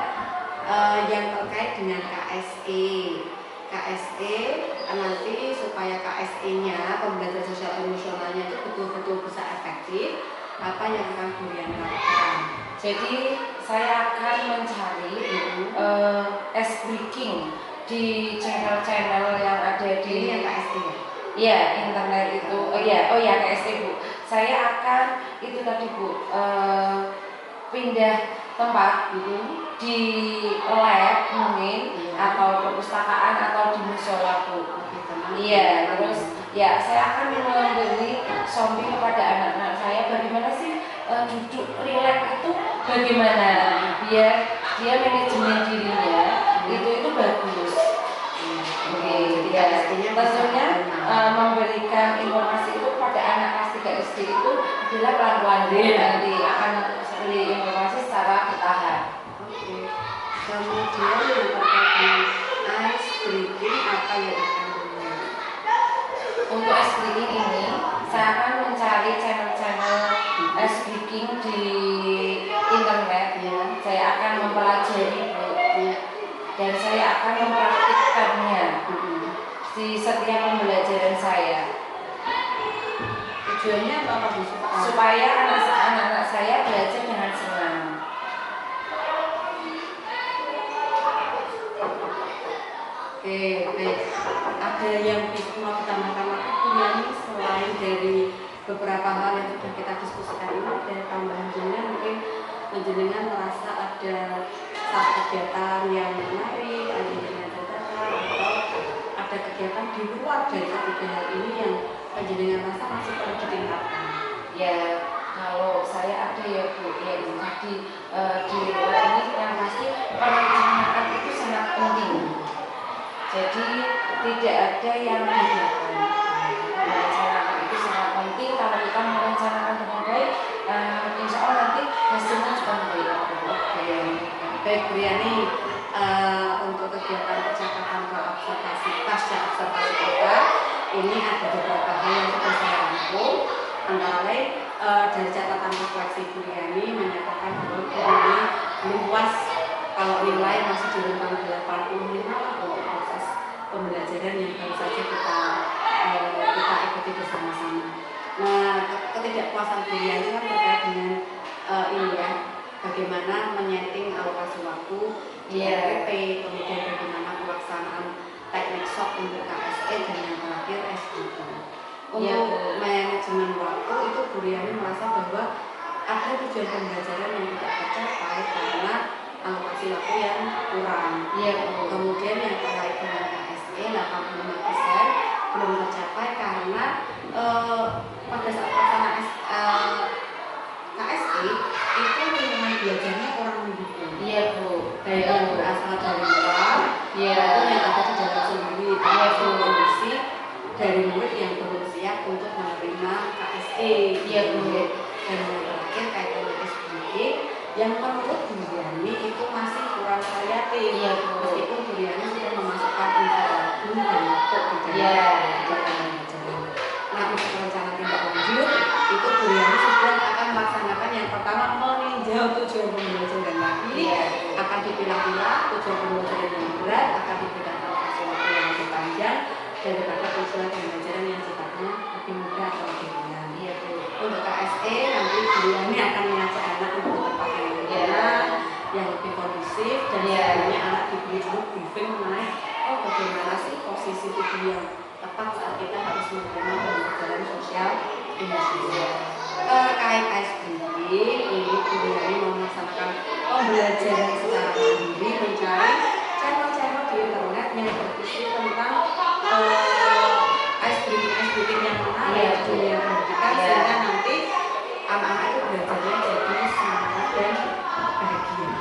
yang terkait dengan KSE nanti supaya KSE-nya pembelajaran sosial emosionalnya itu betul-betul bisa efektif, apa yang akan Bu Riani lakukan? Jadi saya akan mencari breaking di channel-channel yang ada di KSE internet itu. KSE Bu. Saya akan itu tadi Bu pindah tempat di lab mungkin atau perpustakaan atau di musyola Bu. Terus saya akan memberi zombie kepada anak-anak saya bagaimana sih duduk rileks itu bagaimana biar dia manajemen dirinya itu bagus. Tentunya memberikan informasi itu pada anak kelas 3 SD itu adalah pelan-pelan nanti akan beri informasi secara bertahap. Kemudian yang terkait dengan ice breaking, apa yang akan dilakukan? Untuk ice breaking ini saya akan mencari channel-channel ice breaking di internet. Saya akan mempelajari dan saya akan mempraktikkannya di setiap pembelajaran saya. Tujuannya apa Bu? Supaya anak-anak saya belajar dengan senang. Baik. Ada yang mau ditambahkan Bu Riani selain dari beberapa hal yang sudah kita diskusikan ini, ada tambahan jenengan mungkin menjenengan merasa ada satu kegiatan yang menarik, ada yang dadakan di luar dari ketiga hal ini yang panjenengan rasa masih perlu ditingkatkan? Ya, kalau saya ada ya Bu, ya itu tadi di luar ini yang pasti perencanaan itu sangat penting. Jadi tidak ada yang dibiarkan. Merencanakan itu sangat penting. Kalau kita merencanakan dengan baik, insya Allah nanti hasilnya juga baik. Baik Bu Yani, untuk kegiatan percakapan observasi pasca observasi kita ini ada beberapa hal yang sudah saya rangkum. Antara lain dari catatan refleksi Bu Yani menyatakan bahwa Bu Yani luas kalau nilai masih di rentang 85 untuk proses pembelajaran yang baru saja kita ikuti bersama-sama. Nah, ketidakpuasan Bu Yani kan terkait dengan ini ya, bagaimana menyeting alokasi waktu di RPP, kemudian bagaimana pelaksanaan teknik SOP untuk KSE dan yang terakhir S2. Untuk manajemen waktu itu Bu Yani merasa bahwa ada tujuan pembelajaran yang tidak tercapai karena alokasi waktu yang kurang. Kemudian yang terkait dengan KSE 85% belum tercapai karena pada saat pelaksanaan KSE itu lingkungan belajarnya kurang mendukung. Baik yang berasal dari luar, maupun yang ada di dalam sendiri. Kondisi dari murid yang belum siap untuk menerima KSE. Dan yang terakhir kaitan dengan SBG yang menurut Bu Yani itu masih kurang variatif. Meskipun Bu Yani sudah memasukkan info dan kok di dalam pelajaran. Nah, untuk rencana tindak lanjut itu Bu Yani sudah akan melaksanakan yang pertama meninjau tujuan pembelajaran lagi, akan dipilah-pilah tujuan pembelajaran yang berat, akan diberikan alokasi waktu yang lebih panjang daripada tujuan pembelajaran yang sifatnya lebih mudah atau lebih ringan. Untuk KSE nanti Bu Yani akan mengajak anak untuk tempat yang benar, yang lebih kondusif dan sebenarnya anak diberi dulu briefing mengenai bagaimana sih posisi tubuh yang tepat saat kita harus menerima pembelajaran sosial di mahasiswa. Terkait SBG ini Bu Yani mau melaksanakan pembelajaran secara mandiri, mencari channel-channel di internet yang berisi tentang SBG yang menarik di dunia pendidikan sehingga nanti anak-anak itu belajarnya jadi semangat dan bahagia.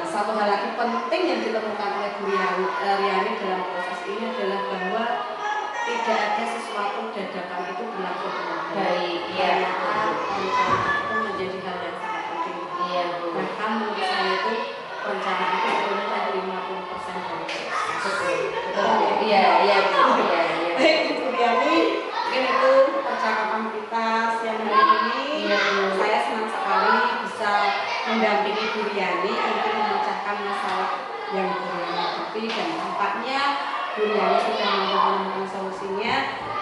Satu hal lagi penting yang ditemukan oleh Bu Yani dalam proses ini adalah bahwa tidak ada sesuatu dadakan itu berlaku dengan baik. Perencanaan itu menjadi hal yang sangat penting. Bahkan menurut saya itu perencanaan itu sebenarnya 50% dari proses. Baik Bu Yani, mungkin itu percakapan kita siang hari ini. Saya senang sekali bisa mendampingi Bu Yani untuk memecahkan masalah yang Bu Yani hadapi dan tampaknya Bu Yani sudah mampu menemukan solusinya,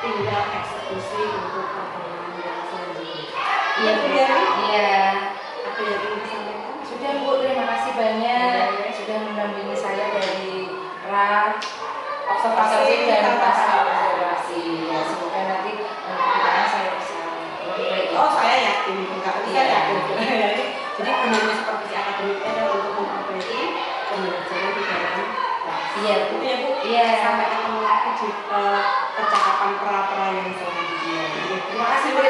tinggal eksekusi untuk pertemuan yang selanjutnya. Bu Yani, apa yang ingin disampaikan? Sudah Bu, terima kasih banyak sudah mendampingi saya dari observasi dan observasi. Ya, semoga nanti kedepannya saya bisa lebih baik. Saya yakin enggak. Saya yakin. Jadi gunanya seperti si akademik adalah untuk memperbaiki pembelajaran di dalam kelas. Bu. Sampai ketemu lagi di percakapan pra-pra yang selanjutnya. Terima kasih Bu.